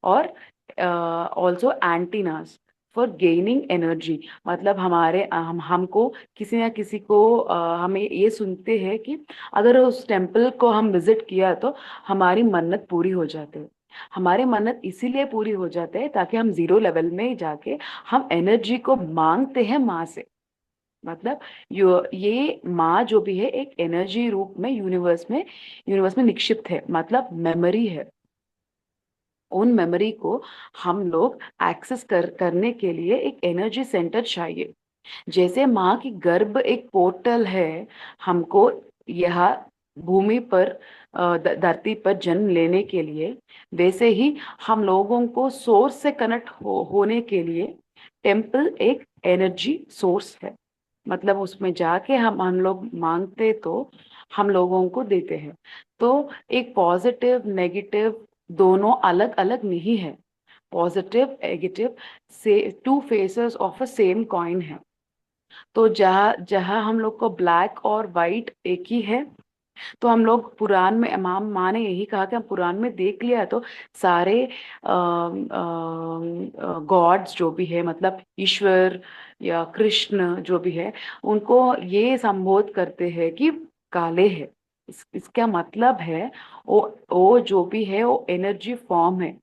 और also antennas for gaining energy. मतलब हमको किसी ना किसी को हमें ये सुनते हैं कि अगर उस टेम्पल को हम विजिट किया तो हमारी मन्नत पूरी हो जाते है। हमारे मन्नत इसीलिए पूरी हो जाते हैं ताकि हम जीरो लेवल में जाके हम एनर्जी को मांगते हैं माँ से। मतलब ये माँ जो भी है एक एनर्जी रूप में यूनिवर्स में निक्षिप्त है, मतलब मेमोरी है। उन मेमोरी को हम लोग एक्सेस करने के लिए एक एनर्जी सेंटर चाहिए। जैसे माँ की गर्भ एक पोर्टल है हमको यह भूमि पर धरती पर जन्म लेने के लिए, वैसे ही हम लोगों को सोर्स से कनेक्ट होने के लिए टेम्पल एक एनर्जी सोर्स है। मतलब उसमें जाके हम लोग मांगते तो हम लोगों को देते हैं। तो एक पॉजिटिव नेगेटिव दोनों अलग अलग नहीं है। पॉजिटिव नेगेटिव से two faces of a same coin है। तो जहाँ जहाँ हम लोग को ब्लैक और वाइट एक ही है। तो हम लोग पुराण में, इमाम माँ ने यही कहा कि हम पुराण में देख लिया है, तो सारे गॉड्स जो भी है, मतलब ईश्वर या कृष्ण जो भी है, उनको ये संबोध करते हैं कि काले है। इसका मतलब है वो जो भी है वो एनर्जी फॉर्म है।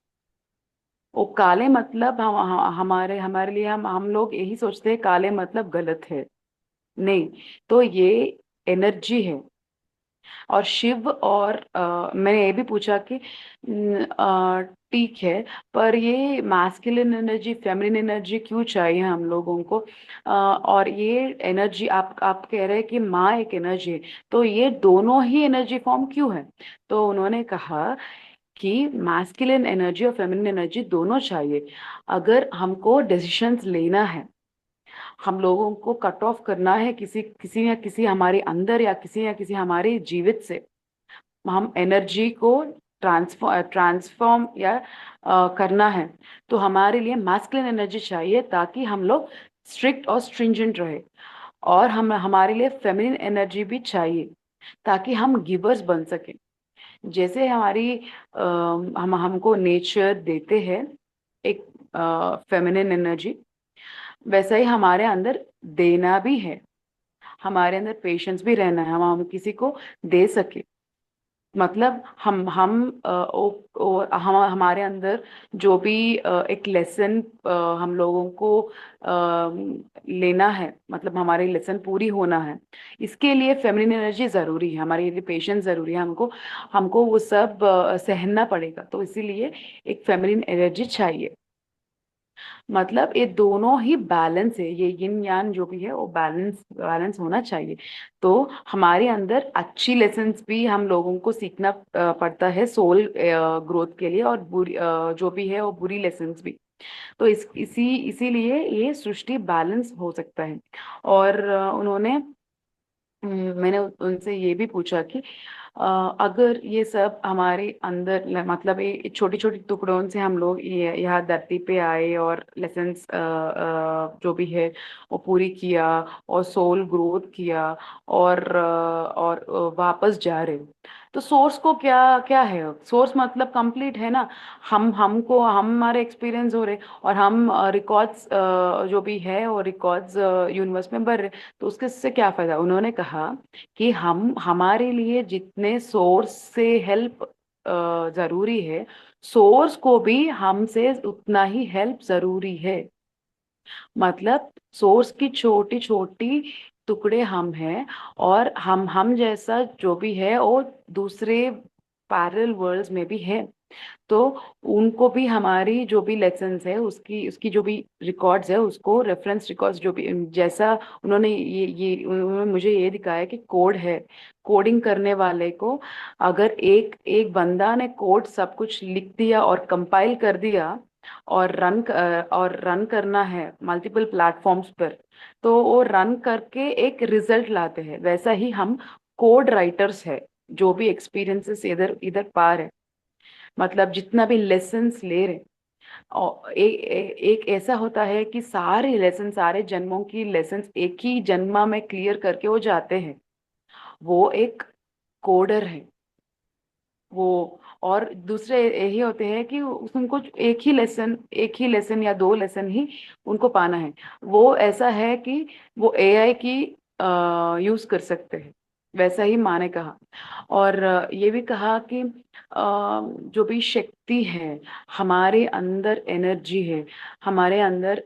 वो काले मतलब हमारे हमारे लिए हम लोग यही सोचते हैं काले मतलब गलत है। नहीं, तो ये एनर्जी है। और शिव और मैंने ये भी पूछा कि ठीक है, पर ये मैस्कुलिन एनर्जी फेमिनिन एनर्जी क्यों चाहिए हम लोगों को? और ये एनर्जी आप कह रहे हैं कि माँ एक एनर्जी है, तो ये दोनों ही एनर्जी फॉर्म क्यों है? तो उन्होंने कहा कि मैस्कुलिन एनर्जी और फेमिनिन एनर्जी दोनों चाहिए। अगर हमको डिसीशंस लेना है, हम लोगों को कट ऑफ करना है किसी किसी या किसी हमारे अंदर या किसी हमारे जीवित से, हम एनर्जी को ट्रांसफॉर्म या करना है, तो हमारे लिए मैस्कुलिन एनर्जी चाहिए ताकि हम लोग स्ट्रिक्ट और स्ट्रिंजेंट रहे। और हम हमारे लिए फेमिनिन एनर्जी भी चाहिए ताकि हम गिवर्स बन सके। जैसे हमारी हम हमको नेचर देते हैं एक फेमिनिन एनर्जी, वैसा ही हमारे अंदर देना भी है। हमारे अंदर पेशेंस भी रहना है, हम किसी को दे सके। मतलब हम हमारे अंदर जो भी एक लेसन हम लोगों को लेना है, मतलब हमारी लेसन पूरी होना है, इसके लिए फेमिनिन एनर्जी जरूरी है, हमारे लिए पेशेंस जरूरी है। हमको हमको वो सब सहना पड़ेगा, तो इसीलिए एक फेमिनिन एनर्जी चाहिए। मतलब ये दोनों ही बैलेंस है, ये यिन यान जो भी है वो बैलेंस बैलेंस होना चाहिए। तो हमारे अंदर अच्छी लेसन्स भी हम लोगों को सीखना पड़ता है सोल ग्रोथ के लिए, और बुरी जो भी है वो बुरी लेसन्स भी। तो इसीलिए ये सृष्टि बैलेंस हो सकता है। और उन्होंने मैंने उनसे ये भी पूछा कि अगर ये सब हमारे अंदर मतलब ये छोटी छोटी टुकड़ों से हम लोग ये यहाँ धरती पे आए और लेसन्स जो भी है वो पूरी किया, और सोल ग्रोथ किया, और वापस जा रहे हो, तो सोर्स को क्या क्या है? सोर्स मतलब कंप्लीट है ना। हमको हमारे एक्सपीरियंस हो रहे, और हम रिकॉर्ड्स जो भी है वो रिकॉर्ड्स यूनिवर्स में भर रहे, तो उसके से क्या फायदा? उन्होंने कहा कि हम हमारे लिए जितने सोर्स से हेल्प जरूरी है, सोर्स को भी हमसे उतना ही हेल्प जरूरी है। मतलब सोर्स की छोटी छोटी टुकड़े हम हैं, और हम जैसा जो भी है वो दूसरे पैरेलल वर्ल्ड्स में भी है। तो उनको भी हमारी जो भी लेसन्स है उसकी उसकी जो भी रिकॉर्ड्स है, उसको रेफरेंस रिकॉर्ड्स जो भी जैसा उन्होंने ये उन्होंने मुझे ये दिखाया कि कोड है। कोडिंग करने वाले को अगर एक एक बंदा ने कोड सब कुछ लिख दिया और कंपाइल कर दिया और रन करना है मल्टीपल प्लेटफॉर्म्स पर, तो वो रन करके एक रिजल्ट लाते हैं। वैसा ही हम कोड राइटर्स है, जो भी एक्सपीरियंसेस इधर इधर पार है, मतलब जितना भी लेसन्स ले रहे। और एक ऐसा होता है कि सारे लेसन सारे जन्मों की लेसन्स एक ही जन्मा में क्लियर करके वो जाते हैं। वो एक कोडर है वो। और दूसरे यही होते हैं कि उनको एक ही लेसन या दो लेसन ही उनको पाना है। वो ऐसा है कि वो एआई की यूज कर सकते हैं, वैसा ही माँ ने कहा। और ये भी कहा कि जो भी शक्ति है, हमारे अंदर एनर्जी है, हमारे अंदर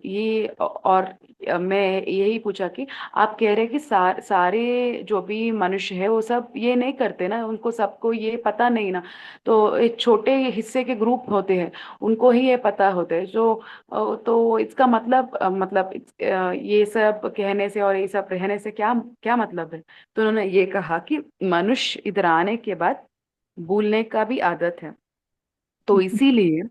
ये और मैं यही पूछा कि आप कह रहे हैं कि सारे जो भी मनुष्य है वो सब ये नहीं करते ना, उनको सबको ये पता नहीं ना। तो एक छोटे हिस्से के ग्रुप होते हैं, उनको ही ये पता होता है जो तो इसका मतलब ये सब कहने से और ये सब रहने से क्या क्या मतलब है? तो उन्होंने ये कहा कि मनुष्य इधर आने के बाद भूलने का भी आदत है। तो इसीलिए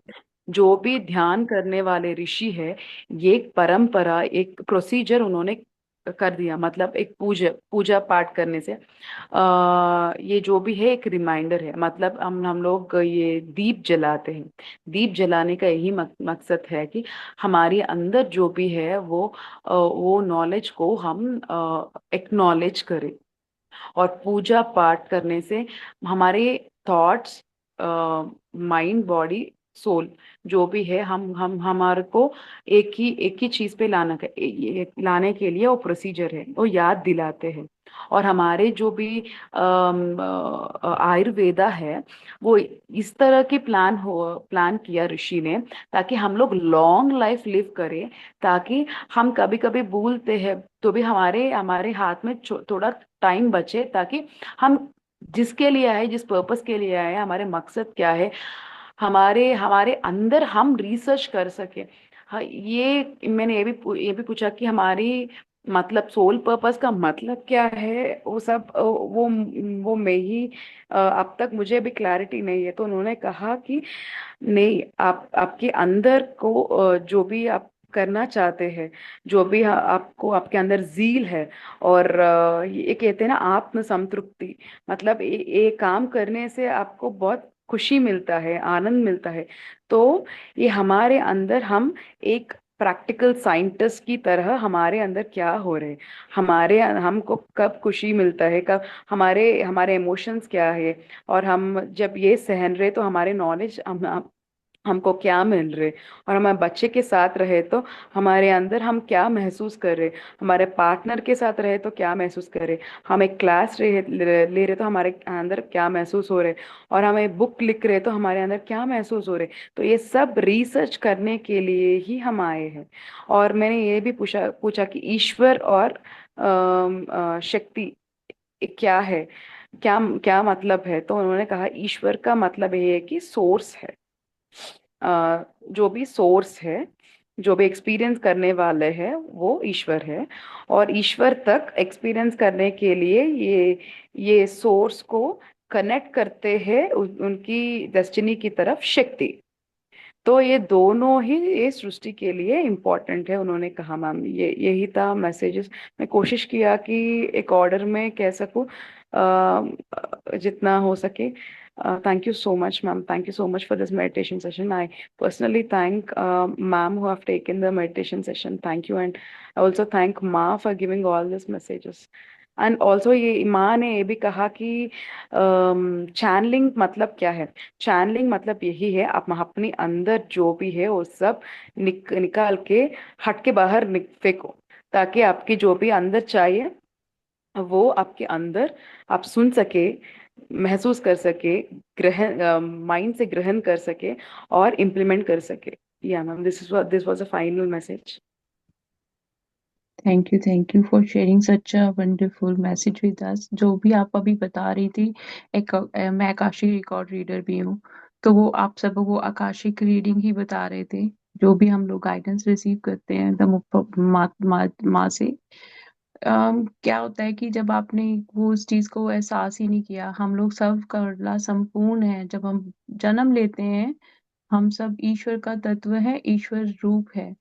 जो भी ध्यान करने वाले ऋषि है, ये एक परंपरा एक प्रोसीजर उन्होंने कर दिया। मतलब एक पूजा पूजा पाठ करने से ये जो भी है एक रिमाइंडर है। मतलब हम लोग ये दीप जलाते हैं, दीप जलाने का यही मकसद है कि हमारे अंदर जो भी है वो नॉलेज को हम एक्नॉलेज करें। और पूजा पाठ करने से हमारे थॉट्स माइंड बॉडी सोल जो भी है, हम हमारे को एक ही चीज पे लाने के लिए वो प्रोसीजर है, वो याद दिलाते हैं। और हमारे जो भी आयुर्वेदा है, वो इस तरह की प्लान किया ऋषि ने, ताकि हम लोग लॉन्ग लाइफ लिव करें। ताकि हम कभी कभी भूलते हैं तो भी हमारे हमारे हाथ में थोड़ा टाइम बचे, ताकि हम जिसके लिए आए, जिस पर्पस के लिए आए, हमारे मकसद क्या है, हमारे हमारे अंदर हम रिसर्च कर सके। हाँ, ये मैंने ये भी पूछा कि हमारी मतलब सोल पर्पस का मतलब क्या है, वो सब वो मैं ही अब तक मुझे भी क्लैरिटी नहीं है। तो उन्होंने कहा कि नहीं, आप आपके अंदर को जो भी आप करना चाहते हैं, जो भी आपको आपके अंदर जील है, और ये कहते हैं ना आत्म संतृप्ति, मतलब ये काम करने से आपको बहुत खुशी मिलता है, आनंद मिलता है। तो ये हमारे अंदर हम एक प्रैक्टिकल साइंटिस्ट की तरह हमारे अंदर क्या हो रहे, हमको कब खुशी मिलता है, कब हमारे हमारे इमोशंस क्या है, और हम जब ये सहन रहे तो हमारे नॉलेज हमको क्या मिल रहे, और हमारे बच्चे के साथ रहे तो हमारे अंदर हम क्या महसूस कर रहे, हमारे पार्टनर के साथ रहे तो क्या महसूस कर रहे, हम एक क्लास ले रहे तो हमारे अंदर क्या महसूस हो रहे, और हम एक बुक लिख रहे तो हमारे अंदर क्या महसूस हो रहे। तो ये सब रिसर्च करने के लिए ही हम आए हैं। और मैंने ये भी पूछा पूछा कि ईश्वर और शक्ति क्या है, क्या क्या मतलब है। तो उन्होंने कहा ईश्वर का मतलब ये है कि सोर्स है। जो भी सोर्स है, जो भी एक्सपीरियंस करने वाले हैं, वो ईश्वर है। और ईश्वर तक एक्सपीरियंस करने के लिए ये सोर्स को कनेक्ट करते हैं उनकी डेस्टिनी की तरफ शक्ति। तो ये दोनों ही ये सृष्टि के लिए इम्पोर्टेंट है, उन्होंने कहा। मैम, ये यही था मैसेजेस। मैं कोशिश किया कि एक ऑर्डर में कह सकूं जितना हो सके। Thank you so much, ma'am. Thank you so much for this meditation session. I personally thank ma'am who have taken the meditation session. Thank you, and I also thank Ma for giving all these messages. And also ये माँ ने ये भी कहा कि channelling मतलब क्या है। चैनलिंग मतलब यही है, आप अपने अंदर जो भी है वो सब निकाल के हट के बाहर फेंको, ताकि आपकी जो भी अंदर चाहिए वो आपके अंदर आप सुन सके, महसूस कर सके, ग्रहण माइंड से ग्रहण कर सके और इम्प्लीमेंट कर सके। या ma'am, this was a final message.
Thank you for sharing such a wonderful message with us. जो भी आप अभी बता रही थी, मैं आकाशिक रिकॉर्ड रीडर भी हूँ, तो वो आप सब वो आकाशिक रीडिंग ही बता रहे थे। जो भी हम लोग गाइडेंस रिसीव करते हैं द माँ से, क्या होता है कि जब आपने वो उस चीज को एहसास ही नहीं किया, हम लोग सब करला संपूर्ण है। जब हम जन्म लेते हैं, हम सब ईश्वर का तत्व है, ईश्वर रूप है।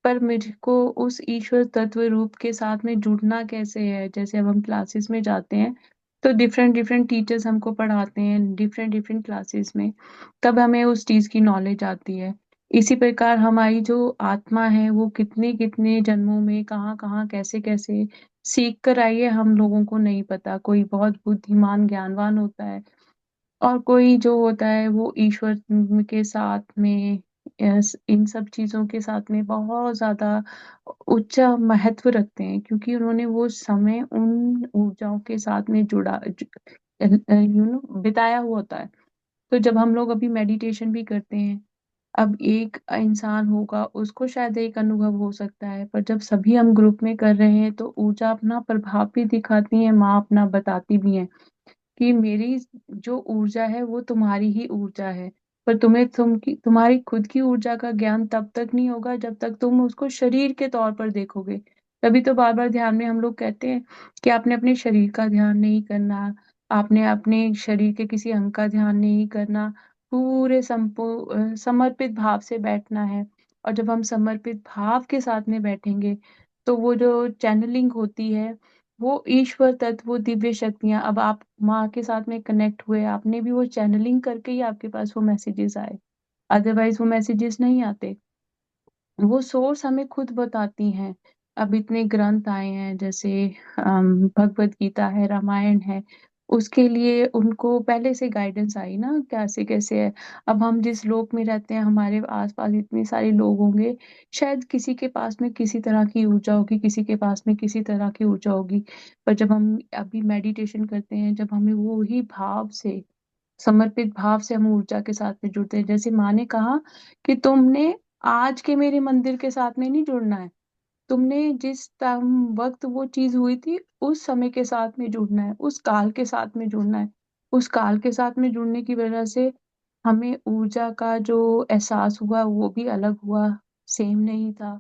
पर मुझको उस ईश्वर तत्व रूप के साथ में जुड़ना कैसे है? जैसे अब हम क्लासेस में जाते हैं, तो डिफरेंट डिफरेंट टीचर्स हमको पढ़ाते हैं डिफरेंट डिफरेंट क्लासेस में, तब हमें उस चीज की नॉलेज आती है। इसी प्रकार हमारी जो आत्मा है वो कितने कितने जन्मों में कहाँ कहाँ कैसे कैसे सीख कर आई है, हम लोगों को नहीं पता। कोई बहुत बुद्धिमान ज्ञानवान होता है, और कोई जो होता है वो ईश्वर के साथ में, इन सब चीजों के साथ में बहुत ज्यादा उच्च महत्व रखते हैं, क्योंकि उन्होंने वो समय उन ऊर्जाओं के साथ में बिताया हुआ होता है। तो जब हम लोग अभी मेडिटेशन भी करते हैं, अब एक इंसान होगा उसको शायद एक अनुभव हो सकता है, पर जब सभी हम ग्रुप में कर रहे हैं तो ऊर्जा अपना प्रभाव भी दिखाती है, माँ अपना बताती भी है कि मेरी जो ऊर्जा है वो तुम्हारी ही ऊर्जा है। पर तुम्हारी खुद की ऊर्जा का ज्ञान तब तक नहीं होगा जब तक तुम उसको शरीर के तौर पर देखोगे। तभी तो बार बार ध्यान में हम लोग कहते हैं कि आपने अपने शरीर का ध्यान नहीं करना, आपने अपने शरीर के किसी अंग का ध्यान नहीं करना, पूरे समर्पित भाव से बैठना है। और जब हम समर्पित भाव के साथ में बैठेंगे, तो वो जो चैनलिंग होती है, वो ईश्वर तत्व, वो दिव्य शक्तियां, अब आप माँ के साथ में कनेक्ट हुए, आपने भी वो चैनलिंग करके ही आपके पास वो मैसेजेस आए, अदरवाइज वो मैसेजेस नहीं आते। वो सोर्स हमें खुद बताती हैं। अब इतने ग्रंथ आए हैं, जैसे भगवत गीता है, रामायण है, उसके लिए उनको पहले से गाइडेंस आई ना कैसे कैसे है। अब हम जिस लोक में रहते हैं, हमारे आसपास इतने सारे लोग होंगे, शायद किसी के पास में किसी तरह की ऊर्जा होगी, किसी के पास में किसी तरह की ऊर्जा होगी। पर जब हम अभी मेडिटेशन करते हैं, जब हमें वो ही भाव से, समर्पित भाव से हम ऊर्जा के साथ में जुड़ते हैं, जैसे माँ ने कहा कि तुमने आज के मेरे मंदिर के साथ में नहीं जुड़ना है, तुमने जिस टाइम वक्त वो चीज हुई थी उस समय के साथ में जुड़ना है, उस काल के साथ में जुड़ना है। उस काल के साथ में जुड़ने की वजह से हमें ऊर्जा का जो एहसास हुआ वो भी अलग हुआ, सेम नहीं था।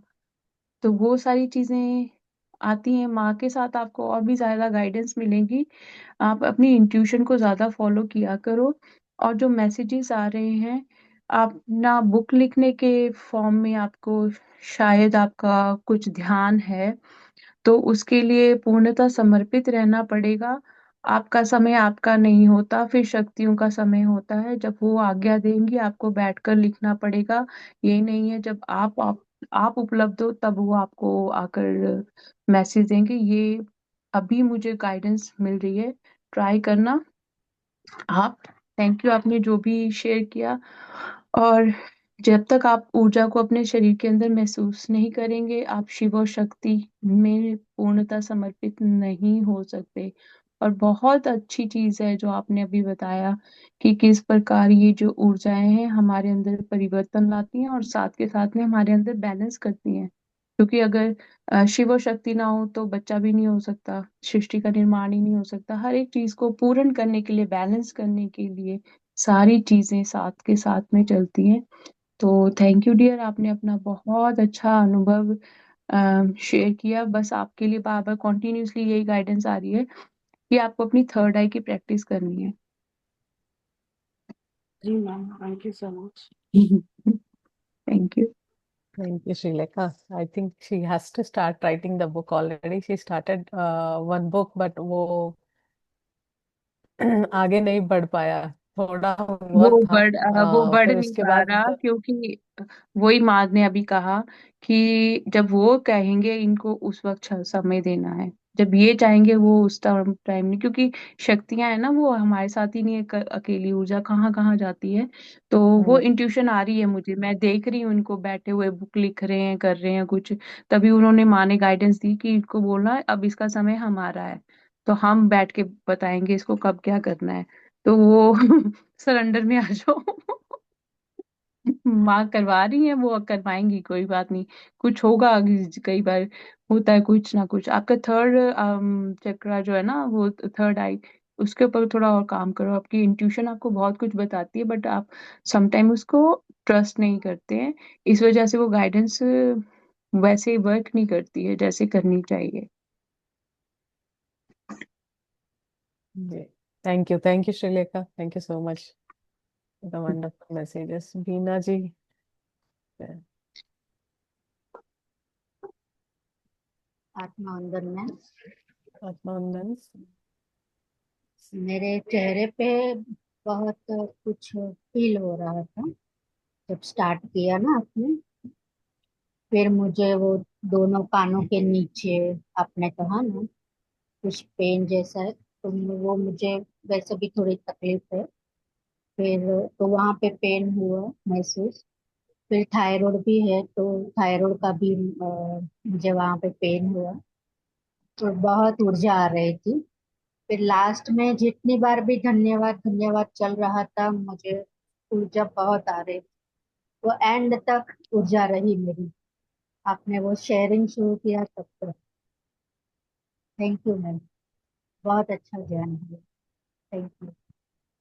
तो वो सारी चीजें आती हैं माँ के साथ, आपको और भी ज्यादा गाइडेंस मिलेगी। आप अपनी इंट्यूशन को ज्यादा फॉलो किया करो। और जो मैसेजेस आ रहे हैं, आप ना बुक लिखने के फॉर्म में, आपको शायद आपका कुछ ध्यान है, तो उसके लिए पूर्णतः समर्पित रहना पड़ेगा। आपका समय आपका नहीं होता, फिर शक्तियों का समय होता है, जब वो आज्ञा देंगी आपको बैठकर लिखना पड़ेगा। ये नहीं है जब आप उपलब्ध हो तब वो आपको आकर मैसेज देंगे। ये अभी मुझे गाइडेंस मिल रही है, ट्राई करना आप। थैंक यू, आपने जो भी शेयर किया। और जब तक आप ऊर्जा को अपने शरीर के अंदर महसूस नहीं करेंगे, आप शिव और शक्ति में पूर्णतः समर्पित नहीं हो सकते। और बहुत अच्छी चीज है जो आपने अभी बताया कि किस प्रकार ये जो ऊर्जाएं हैं हमारे अंदर परिवर्तन लाती हैं और साथ के साथ में हमारे अंदर बैलेंस करती हैं। क्योंकि अगर शिव और शक्ति ना हो तो बच्चा भी नहीं हो सकता, सृष्टि का निर्माण ही नहीं हो सकता। हर एक चीज को पूर्ण करने के लिए, बैलेंस करने के लिए सारी चीजें साथ के साथ में चलती हैं। तो थैंक यू डियर, आपने अपना बहुत अच्छा अनुभव शेयर किया। बस आपके लिए बार बार कॉन्टिन्यूसली यही गाइडेंस आ रही है कि आपको अपनी थर्ड आई की प्रैक्टिस करनी है।
जी ma'am, thank you so much.
Thank you.
Thank you, Srilekha. I think she has to start writing the book already. She started one book, but वो आगे नहीं बढ़ पाया, थोड़ा हुआ था।
वो बढ़
फिर
नहीं
उसके
पा
बाद
रहा, क्योंकि वही माँ ने अभी कहा कि जब वो कहेंगे इनको उस वक्त समय देना है, जब ये चाहेंगे वो उस टाइम टाइम नहीं, क्योंकि शक्तियां है ना वो हमारे साथ ही नहीं है, अकेली ऊर्जा कहाँ कहाँ जाती है। तो वो
हम्म,
इंट्यूशन आ रही है मुझे, मैं देख रही हूँ इनको बैठे हुए बुक लिख रहे हैं, कर रहे हैं कुछ। तभी उन्होंने माँ ने गाइडेंस दी कि इनको बोलना है अब इसका समय हमारा है, तो हम बैठ के बताएंगे इसको कब क्या करना है। तो वो सरेंडर में आ जाओ। माँ करवा रही है, वो करवाएंगी, कोई बात नहीं। कुछ होगा कई बार होता है कुछ ना कुछ। आपका थर्ड चक्रा जो है ना, वो थर्ड आई, उसके ऊपर थोड़ा और काम करो। आपकी इंट्यूशन आपको बहुत कुछ बताती है, बट आप समटाइम उसको ट्रस्ट नहीं करते हैं। इस वजह से वो गाइडेंस वैसे वर्क नहीं करती है जैसे करनी चाहिए।
जी, thank you Srilekha, thank you so much the wonderful messages. Beena ji,
आत्मवंदन में
आत्मवंदन।
मेरे चेहरे पे बहुत कुछ फील हो रहा था जब स्टार्ट किया ना आपने। फिर मुझे वो दोनों कानों के नीचे आपने कहा ना कुछ पेन जैसा है, तो वो मुझे वैसे भी थोड़ी तकलीफ है। फिर तो वहाँ पे पेन हुआ महसूस। फिर थायराइड भी है तो थायराइड का भी मुझे वहाँ पे पेन हुआ। तो बहुत ऊर्जा आ रही थी। फिर लास्ट में जितनी बार भी धन्यवाद धन्यवाद चल रहा था, मुझे ऊर्जा बहुत आ रही थी। वो एंड तक ऊर्जा रही मेरी। आपने वो शेयरिंग शुरू किया तब तक। थैंक यू मैम, बहुत अच्छा ज्ञान दिया। Thank you.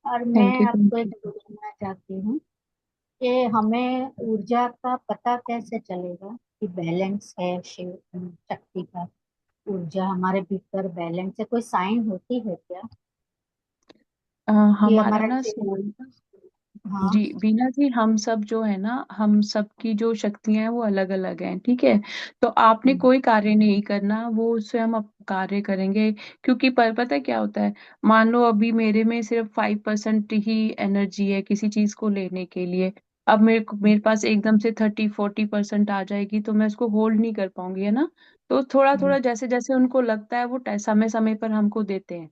और मैं
थैंक यू,
आपको
थैंक
एक
यू।
पूछना चाहती हूँ कि हमें ऊर्जा का पता कैसे चलेगा कि बैलेंस है शिव शक्ति का। ऊर्जा हमारे भीतर बैलेंस है, कोई साइन होती है क्या कि
हमारा
हमारा
ना
जीवन।
सोल,
हाँ।
जी बीना जी, हम सब जो है ना, हम सब की जो शक्तियां हैं वो अलग अलग हैं, ठीक है। तो आपने
हम्म,
कोई कार्य नहीं करना, वो उससे हम कार्य करेंगे। क्योंकि पता है क्या होता है, मान लो अभी मेरे में सिर्फ 5% ही एनर्जी है किसी चीज को लेने के लिए। अब मेरे पास एकदम से 30-40% आ जाएगी, तो मैं उसको होल्ड नहीं कर पाऊंगी, है ना। तो थोड़ा
हम्म,
थोड़ा जैसे जैसे उनको लगता है, वो समय समय पर हमको देते हैं।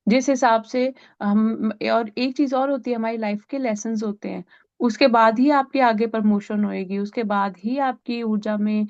जिस हिसाब से हम, और एक चीज और होती है, हमारी लाइफ के लेसन्स होते हैं, उसके बाद ही आपकी आगे प्रमोशन होएगी, उसके बाद ही आपकी ऊर्जा में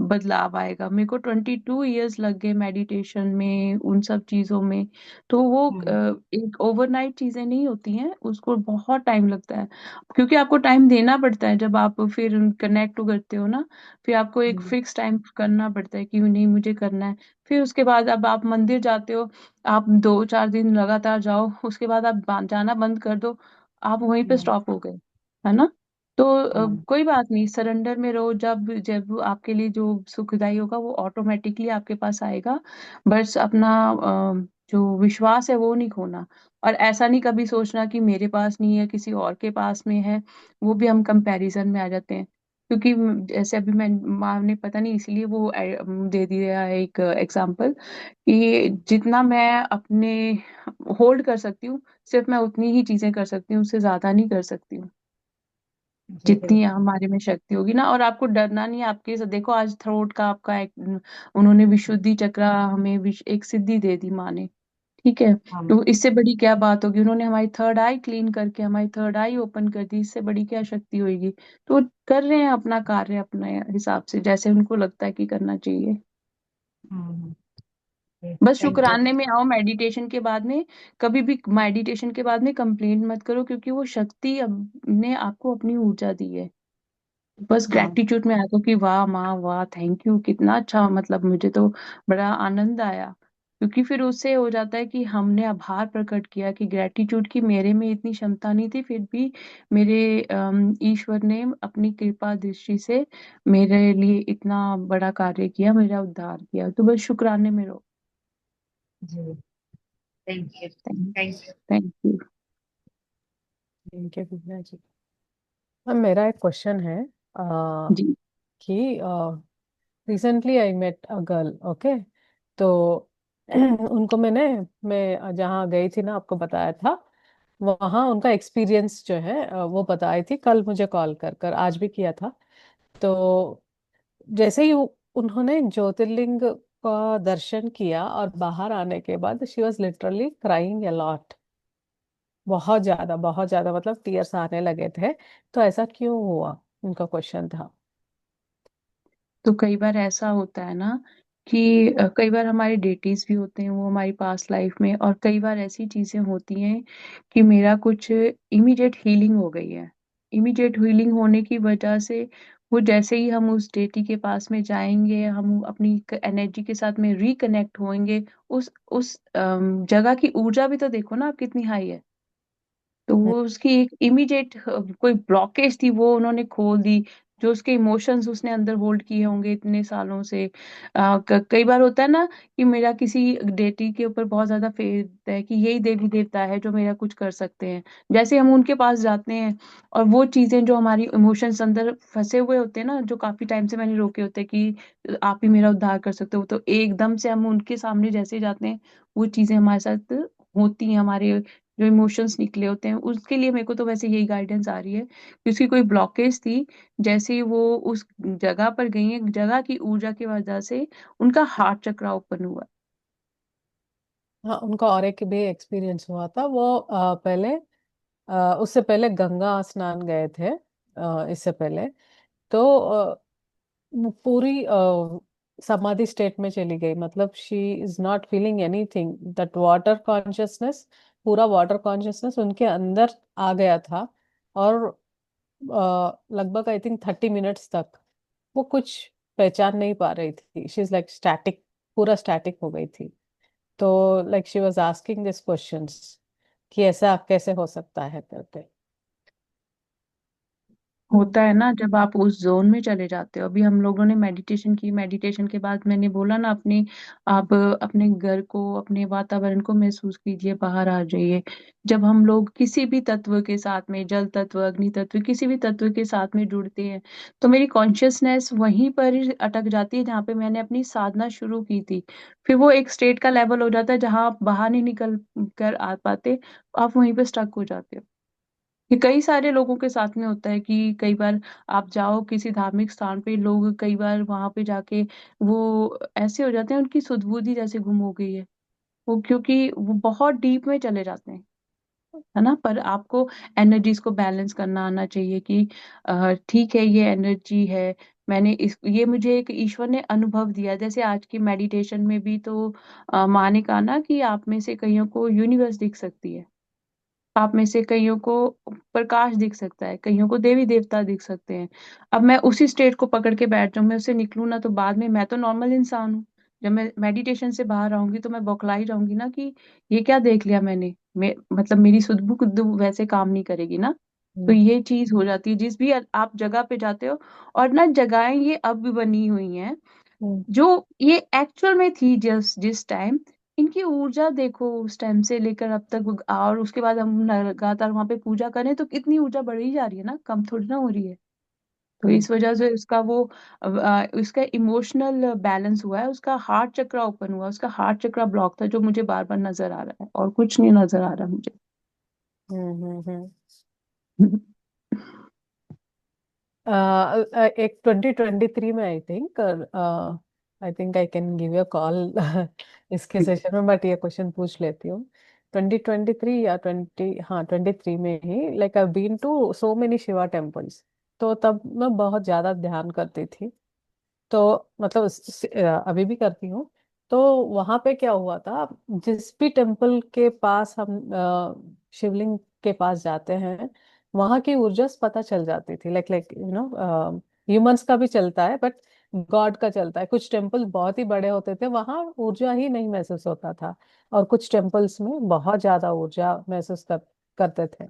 बदलाव आएगा। मेरे को 22 ईयर्स लग गए मेडिटेशन में, उन सब चीजों में। तो वो
हम्म।
एक ओवरनाइट चीजें नहीं होती हैं, उसको बहुत टाइम लगता है, क्योंकि आपको टाइम देना पड़ता है। जब आप फिर कनेक्ट करते हो ना, फिर आपको एक
हम्म।
फिक्स टाइम करना पड़ता है कि नहीं मुझे करना है। फिर उसके बाद अब आप मंदिर जाते हो, आप 2-4 दिन लगातार जाओ, उसके बाद आप जाना बंद कर दो, आप वहीं पे
हम्म।
स्टॉप हो गए, है ना। तो
हाँ।
कोई बात नहीं, सरेंडर में रहो। जब जब आपके लिए जो सुखदाई होगा वो ऑटोमेटिकली आपके पास आएगा। बस अपना जो विश्वास है वो नहीं खोना। और ऐसा नहीं कभी सोचना कि मेरे पास नहीं है, किसी और के पास में है। वो भी हम कंपैरिजन में आ जाते हैं, क्योंकि जैसे अभी मैं, माँ ने पता नहीं इसलिए वो दे दिया है एक एग्जाम्पल, कि जितना मैं अपने होल्ड कर सकती हूँ, सिर्फ मैं उतनी ही चीजें कर सकती हूँ, उससे ज्यादा नहीं कर सकती हूँ,
जी
जितनी
बिल्कुल।
हमारे में शक्ति होगी ना। और आपको डरना नहीं है। आपके देखो आज थ्रोट का आपका उन्होंने विशुद्धि चक्रा हमें एक सिद्धि दे दी माँ ने, ठीक है।
हाँ।
तो इससे बड़ी क्या बात होगी, उन्होंने हमारी थर्ड आई क्लीन करके हमारी थर्ड आई ओपन कर दी, इससे बड़ी क्या शक्ति होगी। तो वो कर रहे हैं अपना कार्य अपने हिसाब से, जैसे उनको लगता है कि करना चाहिए।
हम्म।
बस
थैंक यू।
शुक्राने में आओ मेडिटेशन के बाद में। कभी भी मेडिटेशन के बाद में कंप्लेंट मत करो, क्योंकि वो शक्ति ने आपको अपनी ऊर्जा दी है। बस
हाँ।
ग्रेटिट्यूड में आया कि वाह माँ वाह, थैंक यू, कितना अच्छा, मतलब मुझे तो बड़ा आनंद आया। क्योंकि फिर उससे हो जाता है कि हमने आभार प्रकट किया कि ग्रेटिट्यूड की मेरे में इतनी क्षमता नहीं थी, फिर भी मेरे ईश्वर ने अपनी कृपा दृष्टि से मेरे लिए इतना बड़ा कार्य किया, मेरा उद्धार किया। तो बस शुक्राने में रहो।
जी। Thank you.
Thank
thank you.
Thank you.
Thank you Vidya ji. अब मेरा एक क्वेश्चन है,
जी
कि recently I met a girl, okay. तो उनको मैं जहाँ गई थी ना, आपको बताया था, वहाँ उनका एक्सपीरियंस जो है वो बताई थी, कल मुझे कॉल कर कर, आज भी किया था। तो जैसे ही उन्होंने ज्योतिर्लिंग का दर्शन किया और बाहर आने के बाद she was literally crying a lot. बहुत ज्यादा, मतलब टीयर्स आने लगे थे। तो ऐसा क्यों हुआ, उनका क्वेश्चन था।
तो कई बार ऐसा होता है ना कि कई बार हमारे डेटीज भी होते हैं वो हमारी पास्ट लाइफ में, और कई बार ऐसी चीजें होती हैं कि मेरा कुछ इमीडिएट हीलिंग हो गई है। इमीडिएट हीलिंग होने की वजह से वो जैसे ही हम उस डेटी के पास में जाएंगे, हम अपनी एनर्जी के साथ में रिकनेक्ट होंगे। उस जगह की ऊर्जा भी तो देखो ना आप कितनी हाई है। तो
हम्म।
वो उसकी एक इमीडिएट कोई ब्लॉकेज थी वो उन्होंने खोल दी। जो उसके इमोशंस उसने अंदर होल्ड किए होंगे इतने सालों से। कई बार होता है ना कि मेरा किसी डेटी के ऊपर बहुत ज्यादा फेथ है कि यही देवी देवता है जो मेरा कुछ कर सकते हैं। जैसे हम उनके पास जाते हैं, और वो चीजें जो हमारी इमोशंस अंदर फंसे हुए होते हैं ना, जो काफी टाइम से मैंने रोके होते हैं कि आप ही मेरा उद्धार कर सकते हो, तो एकदम से हम उनके सामने जैसे ही जाते हैं, वो चीजें हमारे साथ होती हैं। हमारे जो इमोशंस निकले होते हैं, उसके लिए मेरे को तो वैसे यही गाइडेंस आ रही है कि उसकी कोई ब्लॉकेज थी। जैसे ही वो उस जगह पर गई है, जगह की ऊर्जा की वजह से उनका हार्ट चक्र ओपन हुआ।
हाँ, उनका और एक भी एक्सपीरियंस हुआ था। वो उससे पहले गंगा स्नान गए थे, इससे पहले। तो वो पूरी समाधि स्टेट में चली गई, मतलब she is not feeling anything, that water consciousness, पूरा वाटर कॉन्शियसनेस उनके अंदर आ गया था। और लगभग आई थिंक 30 मिनट्स तक वो कुछ पहचान नहीं पा रही थी, शी इज लाइक स्टैटिक, पूरा स्टैटिक हो गई थी। तो like she was asking this questions कि ऐसा कैसे हो सकता है करके।
होता है ना जब आप उस जोन में चले जाते हो। अभी हम लोगों ने मेडिटेशन की, मेडिटेशन के बाद मैंने बोला ना, अपनी आप अपने घर को, अपने वातावरण को महसूस कीजिए, बाहर आ जाइए। जब हम लोग किसी भी तत्व के साथ में, जल तत्व, अग्नि तत्व, किसी भी तत्व के साथ में जुड़ते हैं, तो मेरी कॉन्शियसनेस वहीं पर ही अटक जाती है जहाँ पे मैंने अपनी साधना शुरू की थी। फिर वो एक स्टेट का लेवल हो जाता है जहाँ आप बाहर नहीं निकल कर आ पाते, आप वहीं पे स्टक हो जाते हो। ये कई सारे लोगों के साथ में होता है कि कई बार आप जाओ किसी धार्मिक स्थान पे, लोग कई बार वहां पे जाके वो ऐसे हो जाते हैं, उनकी सुध बुद्धि जैसे गुम हो गई है। वो क्योंकि वो बहुत डीप में चले जाते हैं, है ना। पर आपको एनर्जीज को बैलेंस करना आना चाहिए कि ठीक है ये एनर्जी है, मैंने इस ये मुझे एक ईश्वर ने अनुभव दिया। जैसे आज की मेडिटेशन में भी तो माँ ने कहा ना कि आप में से कईयों को यूनिवर्स दिख सकती है, आप में से कईयों को प्रकाश दिख सकता है, कईयों को देवी देवता दिख सकते हैं। अब मैं उसी स्टेट को पकड़ के बैठ जाऊं, मैं उससे निकलूं ना, तो बाद में मैं तो नॉर्मल इंसान हूँ। जब मैं मेडिटेशन से बाहर आऊंगी तो मैं बौखलाई जाऊंगी ना कि ये क्या देख लिया मैंने। मतलब मेरी सुध बुध वैसे काम नहीं करेगी ना। तो
हम्म।
ये चीज हो जाती है जिस भी आप जगह पे जाते हो। और ना जगहें ये अब भी बनी हुई हैं
हम्म।
जो ये एक्चुअल में थी जिस टाइम, इनकी ऊर्जा देखो उस टाइम से लेकर अब तक, और उसके बाद हम लगातार वहां पे पूजा करें तो कितनी ऊर्जा बढ़ी जा रही है ना, कम थोड़ी ना हो रही है। तो
हम्म।
इस वजह से उसका वो उसका इमोशनल बैलेंस हुआ है, उसका हार्ट चक्र ओपन हुआ, उसका हार्ट चक्र ब्लॉक था जो मुझे बार बार नजर आ रहा है, और कुछ नहीं नजर आ रहा मुझे।
हम्म। एक 2023 में I think I can give you call इसके सेशन में, बट ये क्वेश्चन पूछ लेती हूँ। 2023 या 23 में ही, like I been to so many Shiva temples. तो तब मैं बहुत ज्यादा ध्यान करती थी। तो मतलब अभी भी करती हूँ। तो वहां पे क्या हुआ था, जिस भी टेम्पल के पास हम शिवलिंग के पास जाते हैं, वहां की ऊर्जा पता चल जाती थी। लाइक लाइक ह्यूमंस का भी चलता है, बट गॉड का चलता है। कुछ टेम्पल बहुत ही बड़े होते थे, वहां ऊर्जा ही नहीं महसूस होता था। और कुछ टेम्पल्स में बहुत ज्यादा ऊर्जा महसूस करते थे।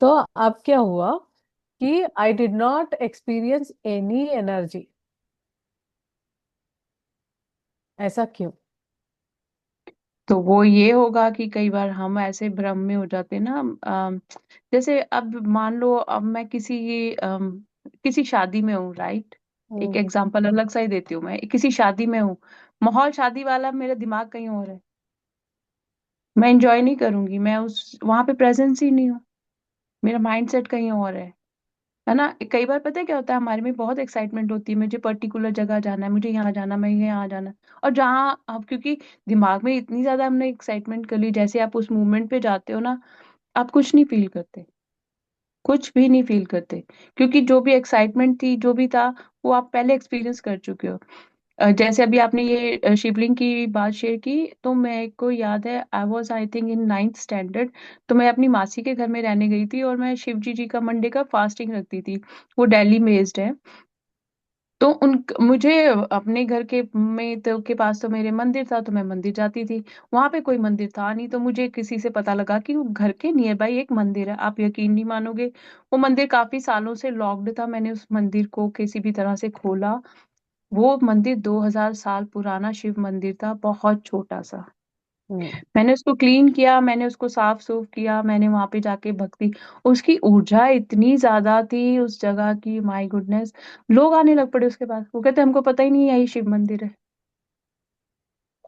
तो अब क्या हुआ कि I did not experience any energy. ऐसा क्यों?
तो वो ये होगा कि कई बार हम ऐसे भ्रम में हो जाते हैं ना। जैसे अब मान लो, अब मैं किसी शादी में हूँ, राइट। एक
हम्म।
एग्जांपल अलग सा ही देती हूँ, मैं किसी शादी में हूँ, माहौल शादी वाला, मेरा दिमाग कहीं और है, मैं एंजॉय नहीं करूंगी, मैं उस वहां पे प्रेजेंस ही नहीं हूँ, मेरा माइंड सेट कहीं और है ना। कई बार पता है क्या होता है, हमारे में बहुत एक्साइटमेंट होती है, मुझे पर्टिकुलर जगह जाना है, मुझे यहाँ जाना, मैं यहाँ जाना है। और जहाँ आप, क्योंकि दिमाग में इतनी ज्यादा हमने एक्साइटमेंट कर ली, जैसे आप उस मूवमेंट पे जाते हो ना, आप कुछ नहीं फील करते, कुछ भी नहीं फील करते। क्योंकि जो भी एक्साइटमेंट थी, जो भी था, वो आप पहले एक्सपीरियंस कर चुके हो। जैसे अभी आपने ये शिवलिंग की बात शेयर की, तो मेरे को याद है, I was I think in 9th standard. तो मैं अपनी मासी के घर में रहने गई थी, और मैं शिव जी का मंडे का फास्टिंग रखती थी। वो दिल्ली बेस्ड है। तो उन मुझे अपने घर के पास तो मेरे मंदिर था, तो मैं मंदिर जाती थी। वहां पे कोई मंदिर था नहीं, तो मुझे किसी से पता लगा कि वो घर के नियर बाई एक मंदिर है। आप यकीन नहीं मानोगे, वो मंदिर काफी सालों से लॉक्ड था। मैंने उस मंदिर को किसी भी तरह से खोला। वो मंदिर 2000 साल पुराना शिव मंदिर था, बहुत छोटा सा।
हम्म।
मैंने उसको क्लीन किया, मैंने उसको साफ सूफ किया, मैंने वहां पे जाके भक्ति, उसकी ऊर्जा इतनी ज्यादा थी उस जगह की, माय गुडनेस। लोग आने लग पड़े उसके पास, वो कहते हमको पता ही नहीं है ये शिव मंदिर है।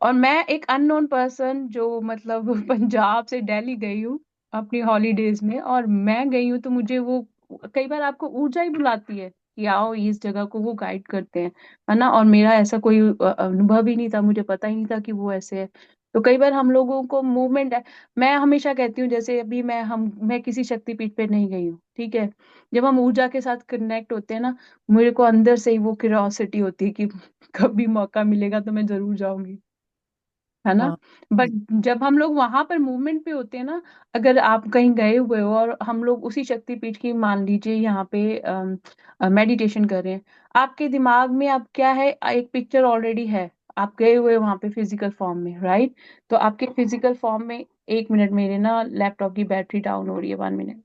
और मैं एक अननोन पर्सन जो मतलब पंजाब से दिल्ली गई हूँ अपनी हॉलीडेज में, और मैं गई हूँ, तो मुझे वो, कई बार आपको ऊर्जा ही बुलाती है कि आओ इस जगह को, वो गाइड करते हैं, है ना। और मेरा ऐसा कोई अनुभव ही नहीं था, मुझे पता ही नहीं था कि वो ऐसे है। तो कई बार हम लोगों को मूवमेंट है। मैं हमेशा कहती हूँ, जैसे अभी मैं किसी शक्तिपीठ पे नहीं गई हूँ, ठीक है। जब हम ऊर्जा के साथ कनेक्ट होते हैं ना, मेरे को अंदर से ही वो क्यूरियोसिटी होती है कि कभी मौका मिलेगा तो मैं जरूर जाऊंगी, है ना।
हाँ।
बट जब हम लोग वहां पर मूवमेंट पे होते हैं ना, अगर आप कहीं गए हुए हो और हम लोग उसी शक्तिपीठ की, मान लीजिए यहाँ पे मेडिटेशन कर रहे हैं, आपके दिमाग में अब क्या है, एक पिक्चर ऑलरेडी है, आप गए हुए वहां पे फिजिकल फॉर्म में, राइट। तो आपके फिजिकल फॉर्म में, 1 मिनट, मेरे ना लैपटॉप की बैटरी डाउन हो रही है, 1 मिनट।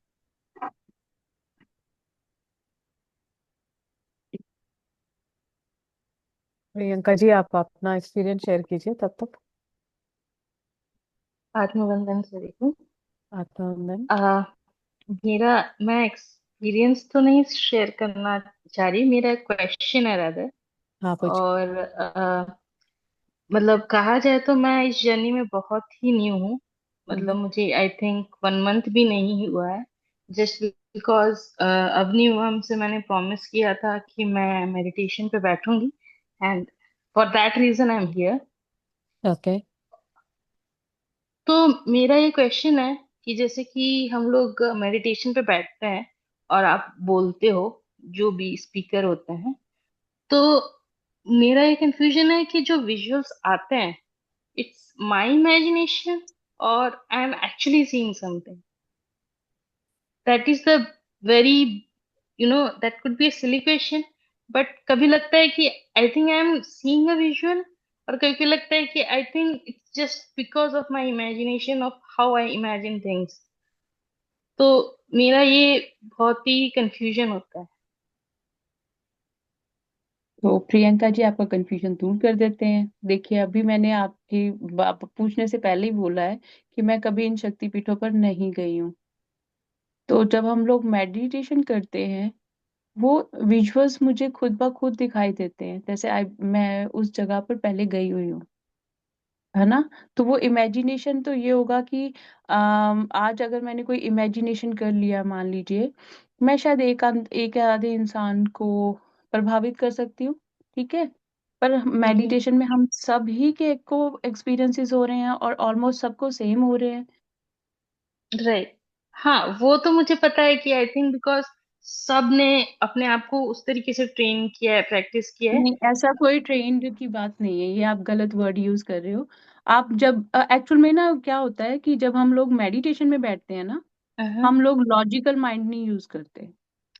प्रियंका जी, आप अपना एक्सपीरियंस शेयर कीजिए तब तक।
आत्मबंधन से देखो।
आत्मबंधन।
आ, मेरा मैं एक्सपीरियंस तो नहीं शेयर करना चाह रही, मेरा क्वेश्चन है रादर।
हाँ, पूछिए।
और मतलब कहा जाए तो मैं इस जर्नी में बहुत ही न्यू हूँ।
हम्म।
मतलब मुझे आई थिंक 1 मंथ भी नहीं हुआ है। जस्ट बिकॉज अवनी मैम से मैंने प्रॉमिस किया था कि मैं मेडिटेशन पे बैठूंगी, and for that reason I am here.
Okay.
तो मेरा ये क्वेश्चन है कि जैसे कि हम लोग मेडिटेशन पे बैठते हैं और आप बोलते हो, जो भी स्पीकर होते हैं, तो मेरा ये कंफ्यूजन है कि जो विजुअल्स आते हैं, इट्स माय इमेजिनेशन और I am actually seeing something. That is the very, that could be a silly question, but कभी लगता है कि आई think I am seeing a visual, और कभी लगता है कि I think it's just because of my imagination of how I imagine things. तो मेरा ये बहुत ही कंफ्यूजन होता है।
तो प्रियंका जी, आपका कंफ्यूजन दूर कर देते हैं। देखिए, अभी मैंने आपकी पूछने से पहले ही बोला है कि मैं कभी इन शक्तिपीठों पर नहीं गई हूँ। तो जब हम लोग मेडिटेशन करते हैं, वो विजुअल्स मुझे खुद ब खुद दिखाई देते हैं, जैसे मैं उस जगह पर पहले गई हुई हूँ, है ना। तो वो इमेजिनेशन तो ये होगा कि आज अगर मैंने कोई इमेजिनेशन कर लिया, मान लीजिए, मैं शायद एक या आधे इंसान को प्रभावित कर सकती हूँ, ठीक है। पर मेडिटेशन में हम सभी के को एक्सपीरियंसेस हो रहे हैं और ऑलमोस्ट सबको सेम हो रहे हैं।
राइट। हाँ, वो तो मुझे पता है कि आई थिंक बिकॉज सब ने अपने आप को उस तरीके से ट्रेन किया है, प्रैक्टिस किया है।
नहीं, ऐसा कोई ट्रेंड की बात नहीं है, ये आप गलत वर्ड यूज कर रहे हो। आप जब एक्चुअल में ना, क्या होता है कि जब हम लोग मेडिटेशन में बैठते हैं ना, हम लोग लॉजिकल माइंड नहीं यूज करते।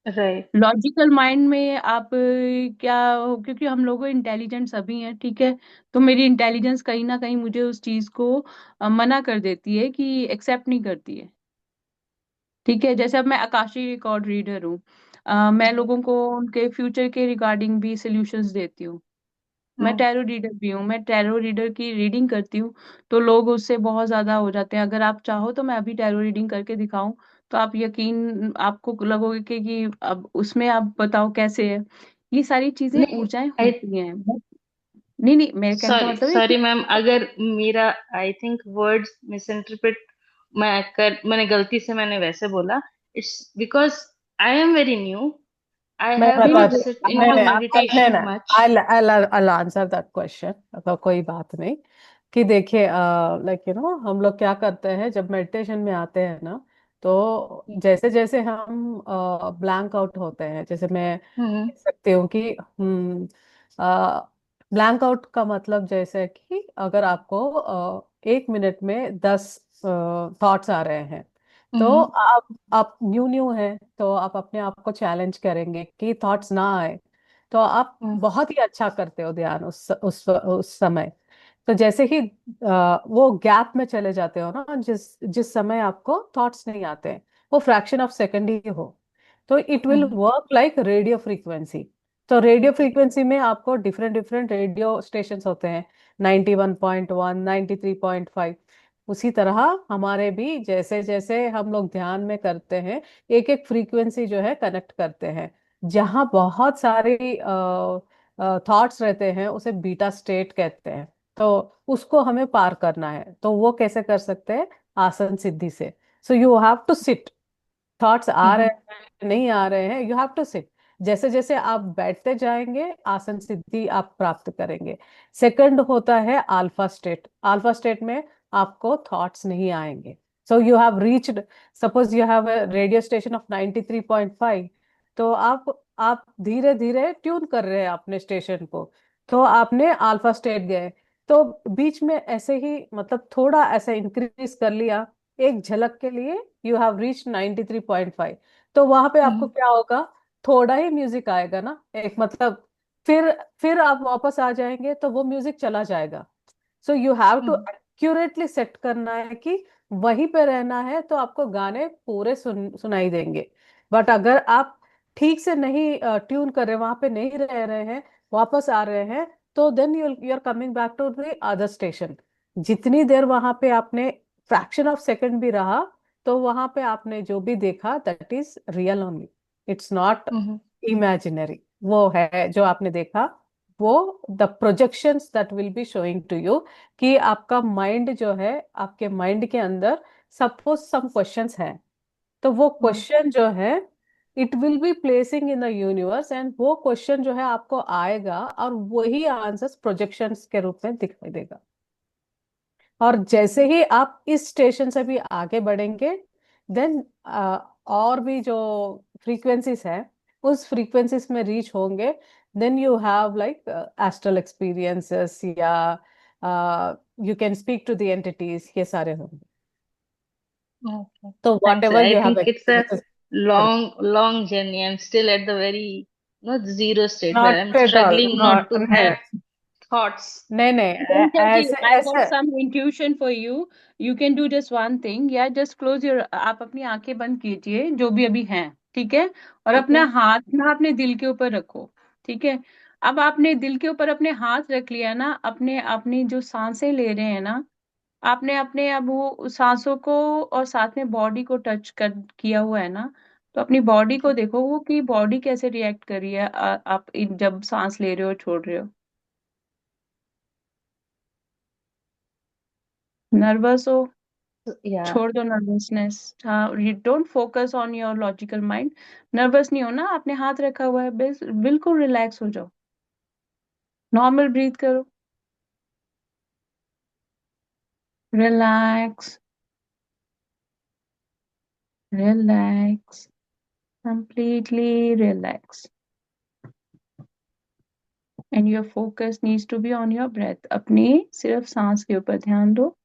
राइट।
लॉजिकल माइंड में आप क्या, क्योंकि हम लोग इंटेलिजेंट सभी हैं, ठीक है। तो मेरी इंटेलिजेंस कहीं ना कहीं मुझे उस चीज को मना कर देती है, कि एक्सेप्ट नहीं करती है, ठीक है। जैसे अब मैं आकाशीय रिकॉर्ड रीडर हूँ, मैं लोगों को उनके फ्यूचर के रिगार्डिंग भी सॉल्यूशंस देती हूँ। मैं टैरो रीडर भी हूँ, मैं टैरो रीडर की रीडिंग करती हूँ, तो लोग उससे बहुत ज्यादा हो जाते हैं। अगर आप चाहो तो मैं अभी टैरो रीडिंग करके दिखाऊं, तो आप यकीन, आपको लगोगे कि अब उसमें आप बताओ कैसे है। ये सारी चीजें
नहीं,
ऊर्जाएं
आई,
होती हैं, नहीं नहीं, मेरे कहने का
सॉरी
मतलब है कि
सॉरी मैम, अगर मेरा I think words misinterpret मैंने गलती से मैंने वैसे बोला। It's because I am very new, I
मैं
हैव
नहीं नहीं,
नॉट
बताती
सिट
नहीं
इनटू
नहीं नहीं
मेडिटेशन
नहीं
much.
I'll answer that question। तो कोई बात नहीं, कि देखिए, लाइक हम लोग क्या करते हैं जब मेडिटेशन में आते हैं ना, तो जैसे जैसे हम ब्लैंक आउट होते हैं, जैसे मैं
हम्म।
कह सकती हूँ कि ब्लैंक आउट का मतलब जैसे कि अगर आपको 1 मिनट में 10 थॉट्स आ रहे हैं, तो
हम्म।
आप न्यू न्यू हैं, तो आप अपने आप को चैलेंज करेंगे कि थॉट्स ना आए, तो आप
हम्म।
बहुत ही अच्छा करते हो ध्यान उस समय। तो जैसे ही वो गैप में चले जाते हो ना, जिस जिस समय आपको थॉट्स नहीं आते हैं, वो फ्रैक्शन ऑफ सेकंड ही हो, तो it will
hmm.
Work like radio frequency. तो रेडियो फ्रीक्वेंसी में आपको डिफरेंट डिफरेंट रेडियो स्टेशंस होते हैं, 91.1, 93.5। उसी तरह हमारे भी जैसे जैसे हम लोग ध्यान में करते हैं, एक एक फ्रीक्वेंसी जो है कनेक्ट करते हैं, जहाँ बहुत सारे थॉट्स रहते हैं, उसे बीटा स्टेट कहते हैं। तो उसको हमें पार करना है, तो वो कैसे कर सकते हैं? आसन सिद्धि से। So you have to sit. Thoughts आ रहे
हम्म।
हैं, नहीं आ रहे हैं, यू हैव टू सिट। जैसे जैसे आप बैठते जाएंगे, आसन सिद्धि आप प्राप्त करेंगे। सेकंड होता है अल्फा स्टेट। अल्फा स्टेट में आपको थॉट्स नहीं आएंगे। सो you have reached, suppose you have a radio station of 93.5, तो आप धीरे धीरे ट्यून कर रहे हैं अपने स्टेशन को, तो आपने अल्फा स्टेट गए, तो बीच में ऐसे ही मतलब थोड़ा ऐसे इंक्रीज कर लिया, एक झलक के लिए यू हैव रीच 93.5। तो वहां पे आपको
हम्म।
क्या होगा? थोड़ा ही म्यूजिक आएगा ना, एक मतलब, फिर आप वापस आ जाएंगे तो वो म्यूजिक चला जाएगा। So you have to
hmm.
Accurately set करना है कि वहीं पे रहना है, तो आपको गाने पूरे सुनाई देंगे। बट अगर आप ठीक से नहीं ट्यून कर रहे, वहां पे नहीं रह रहे हैं, वापस आ रहे हैं, तो then you are coming back to the other station. जितनी देर वहां पे आपने फ्रैक्शन ऑफ सेकंड भी रहा, तो वहां पे आपने जो भी देखा, that is real only, it's not
hmm.
Imaginary. वो है जो आपने देखा, वो the projections that will be showing to you, कि आपका माइंड जो है, आपके माइंड के अंदर सपोज सम क्वेश्चंस हैं, तो वो
हम्म।
क्वेश्चन जो है, it will be placing in the universe, and वो क्वेश्चन जो है आपको आएगा, और वही आंसर्स प्रोजेक्शंस के रूप में दिखाई देगा। और जैसे ही आप इस स्टेशन से भी आगे बढ़ेंगे, देन और भी जो फ्रीक्वेंसीज है उस फ्रीक्वेंसीज में रीच होंगे, then you have like astral experiences, या you can speak to the entities, ये सारे होंगे।
Okay.
तो what
Thanks.
Ever
I
you have
think it's a
experiences,
long journey. I'm still at the very not zero state where I'm
not at all,
struggling not
not,
to
नहीं,
have thoughts.
नहीं, नहीं,
Priyanka ji,
ऐसे
I got
ऐसे।
some intuition for you. You can do just one thing. Yeah, just close your, आप अपनी आंखें बंद कीजिए जो भी अभी हैं, ठीक है? और अपना
Okay.
हाथ ना अपने दिल के ऊपर रखो, ठीक है? अब आपने दिल के ऊपर अपने हाथ रख लिया ना, अपने अपनी जो सांसें ले रहे हैं ना, आपने अपने अब वो सांसों को और साथ में बॉडी को टच कर किया हुआ है ना, तो अपनी बॉडी को देखो वो कि बॉडी कैसे रिएक्ट कर रही है आप जब सांस ले रहे हो छोड़ रहे हो। नर्वस हो,
Yeah.
छोड़ दो नर्वसनेस। हाँ, you don't focus on your logical mind. Nervous नहीं हो ना, आपने हाथ रखा हुआ है, बिल्कुल रिलैक्स हो जाओ, नॉर्मल ब्रीथ करो, relax, relax, completely relax, and your focus needs to be on your breath. अपनी सिर्फ सांस के ऊपर ध्यान दो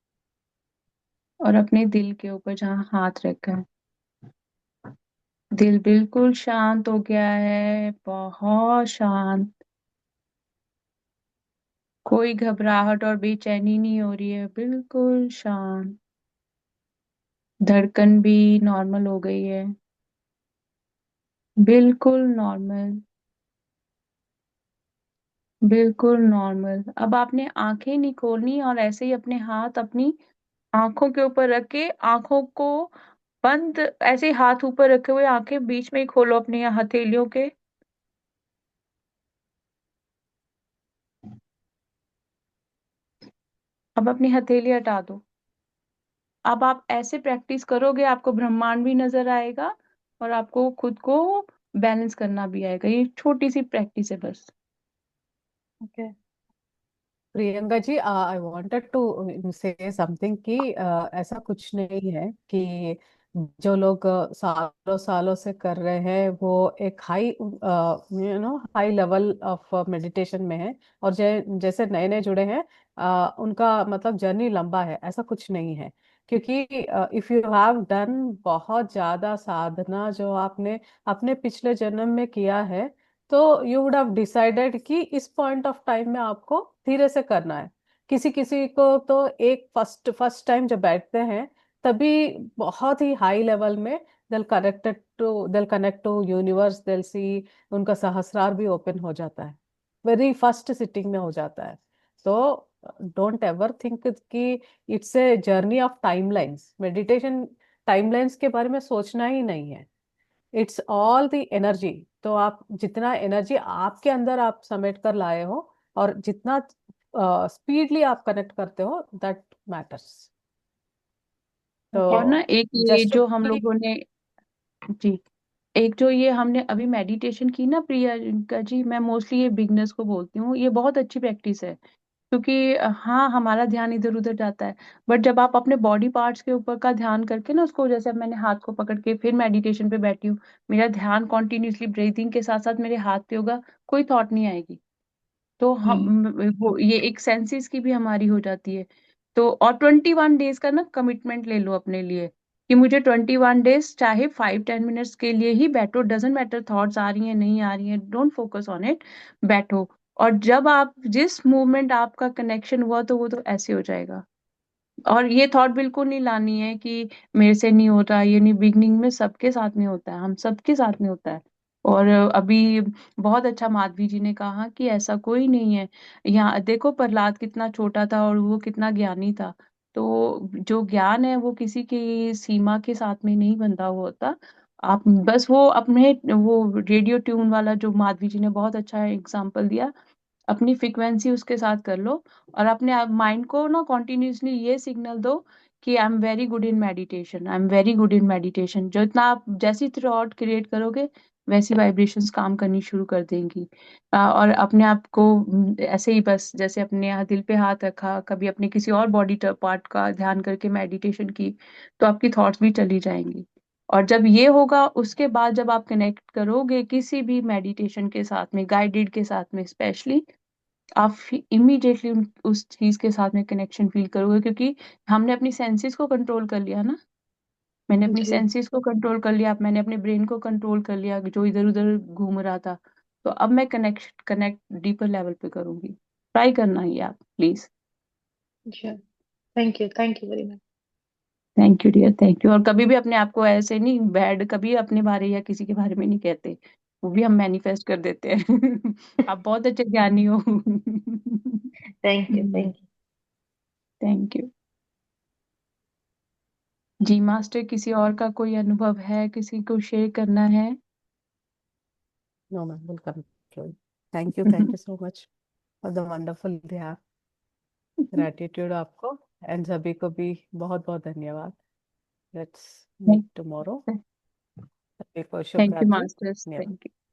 और अपने दिल के ऊपर जहाँ हाथ रखा है। दिल बिल्कुल शांत हो गया है, बहुत शांत, कोई घबराहट और बेचैनी नहीं हो रही है, बिल्कुल शांत। धड़कन भी नॉर्मल हो गई है, बिल्कुल नॉर्मल, बिल्कुल नॉर्मल। अब आपने आंखें नहीं खोलनी और ऐसे ही अपने हाथ अपनी आंखों के ऊपर रख के आंखों को बंद, ऐसे ही हाथ ऊपर रखे हुए आंखें बीच में ही खोलो अपनी हथेलियों के। अब अपनी हथेली हटा दो। अब आप ऐसे प्रैक्टिस करोगे, आपको ब्रह्मांड भी नजर आएगा और आपको खुद को बैलेंस करना भी आएगा। ये छोटी सी प्रैक्टिस है बस। Okay.
Priyanka ji, I wanted to say something कि ऐसा कुछ नहीं है कि जो लोग सालों सालों से कर रहे हैं वो एक high high level of meditation में है, और जैसे नए नए जुड़े हैं उनका मतलब जर्नी लंबा है, ऐसा कुछ नहीं है। क्योंकि इफ यू हैव डन बहुत ज्यादा साधना जो आपने अपने पिछले जन्म में किया है, तो यू वुड हैव डिसाइडेड कि इस पॉइंट ऑफ टाइम में आपको धीरे से करना है। किसी किसी को तो एक फर्स्ट फर्स्ट टाइम जब बैठते हैं तभी बहुत ही हाई लेवल में दिल कनेक्ट टू यूनिवर्स, दिल सी उनका सहस्रार भी ओपन हो जाता है, वेरी फर्स्ट सिटिंग में हो जाता है। तो डोंट एवर थिंक कि it's a journey of timelines. Meditation timelines के बारे में सोचना ही नहीं है, इट्स ऑल द एनर्जी। तो आप जितना एनर्जी आपके अंदर आप समेट कर लाए हो और जितना स्पीडली आप कनेक्ट करते हो, दैट मैटर्स।
और ना
तो
एक ये
जस्ट
जो हम लोगों ने, जी, एक जो ये हमने अभी मेडिटेशन की ना प्रियंका जी, मैं मोस्टली ये बिगनर्स को बोलती हूँ, ये बहुत अच्छी प्रैक्टिस है। क्योंकि हाँ, हमारा ध्यान इधर उधर जाता है, बट जब आप अपने बॉडी पार्ट्स के ऊपर का ध्यान करके ना उसको, जैसे अब मैंने हाथ को पकड़ के फिर मेडिटेशन पे बैठी हूँ, मेरा ध्यान कॉन्टिन्यूसली ब्रीथिंग के साथ साथ मेरे हाथ पे होगा, कोई थॉट नहीं आएगी। तो हम वो ये एक सेंसेस की भी हमारी हो जाती है। तो और 21 डेज का ना कमिटमेंट ले लो अपने लिए कि मुझे 21 डेज चाहे 5-10 मिनट्स के लिए ही बैठो, डजेंट मैटर थॉट्स आ रही हैं नहीं आ रही हैं, डोंट फोकस ऑन इट, बैठो। और जब आप जिस मूवमेंट आपका कनेक्शन हुआ तो वो तो ऐसे हो जाएगा। और ये थॉट बिल्कुल नहीं लानी है कि मेरे से नहीं हो रहा, ये नहीं, बिगनिंग में सबके साथ में होता है, हम सबके साथ में होता है। और अभी बहुत अच्छा माधवी जी ने कहा कि ऐसा कोई नहीं है। यहाँ देखो प्रहलाद कितना छोटा था और वो कितना ज्ञानी था। तो जो ज्ञान है वो किसी की सीमा के साथ में नहीं बंधा हुआ होता। आप बस वो अपने वो रेडियो ट्यून वाला जो माधवी जी ने बहुत अच्छा एग्जाम्पल दिया, अपनी फ्रिक्वेंसी उसके साथ कर लो और अपने माइंड को ना कॉन्टिन्यूसली ये सिग्नल दो कि आई am very good in meditation, I am very good in meditation. जो इतना आप जैसी थॉट क्रिएट करोगे वैसी वाइब्रेशंस काम करनी शुरू कर देंगी। और अपने आप को ऐसे ही बस जैसे अपने यहाँ दिल पे हाथ रखा, कभी अपने किसी और बॉडी पार्ट का ध्यान करके मेडिटेशन की, तो आपकी थॉट्स भी चली जाएंगी। और जब ये होगा उसके बाद जब आप कनेक्ट करोगे किसी भी मेडिटेशन के साथ में, गाइडेड के साथ में स्पेशली, आप इमीडिएटली उस चीज के साथ में कनेक्शन फील करोगे, क्योंकि हमने अपनी सेंसेस को कंट्रोल कर लिया ना। मैंने अपनी
जी
सेंसेस को कंट्रोल कर लिया, मैंने अपने ब्रेन को कंट्रोल कर लिया जो इधर उधर घूम रहा था। तो अब मैं कनेक्ट डीपर लेवल पे करूंगी। ट्राई करना ही आप please.
Sure. Thank you very much.
Thank you dear, thank you. और कभी भी अपने आप को ऐसे नहीं बैड कभी अपने बारे या किसी के बारे में नहीं कहते, वो भी हम मैनिफेस्ट कर देते हैं। आप बहुत अच्छे ज्ञानी हो।
Thank you.
थैंक यू जी। मास्टर, किसी और का कोई अनुभव है, किसी को शेयर करना है?
No ma'am, will conclude. Thank you so much for the wonderful dhyan. Gratitude आपको एंड सभी को भी बहुत बहुत धन्यवाद। Let's meet tomorrow. सभी को शुभ
थैंक यू
रात्रि।
मास्टर्स,
धन्यवाद।
Thank you.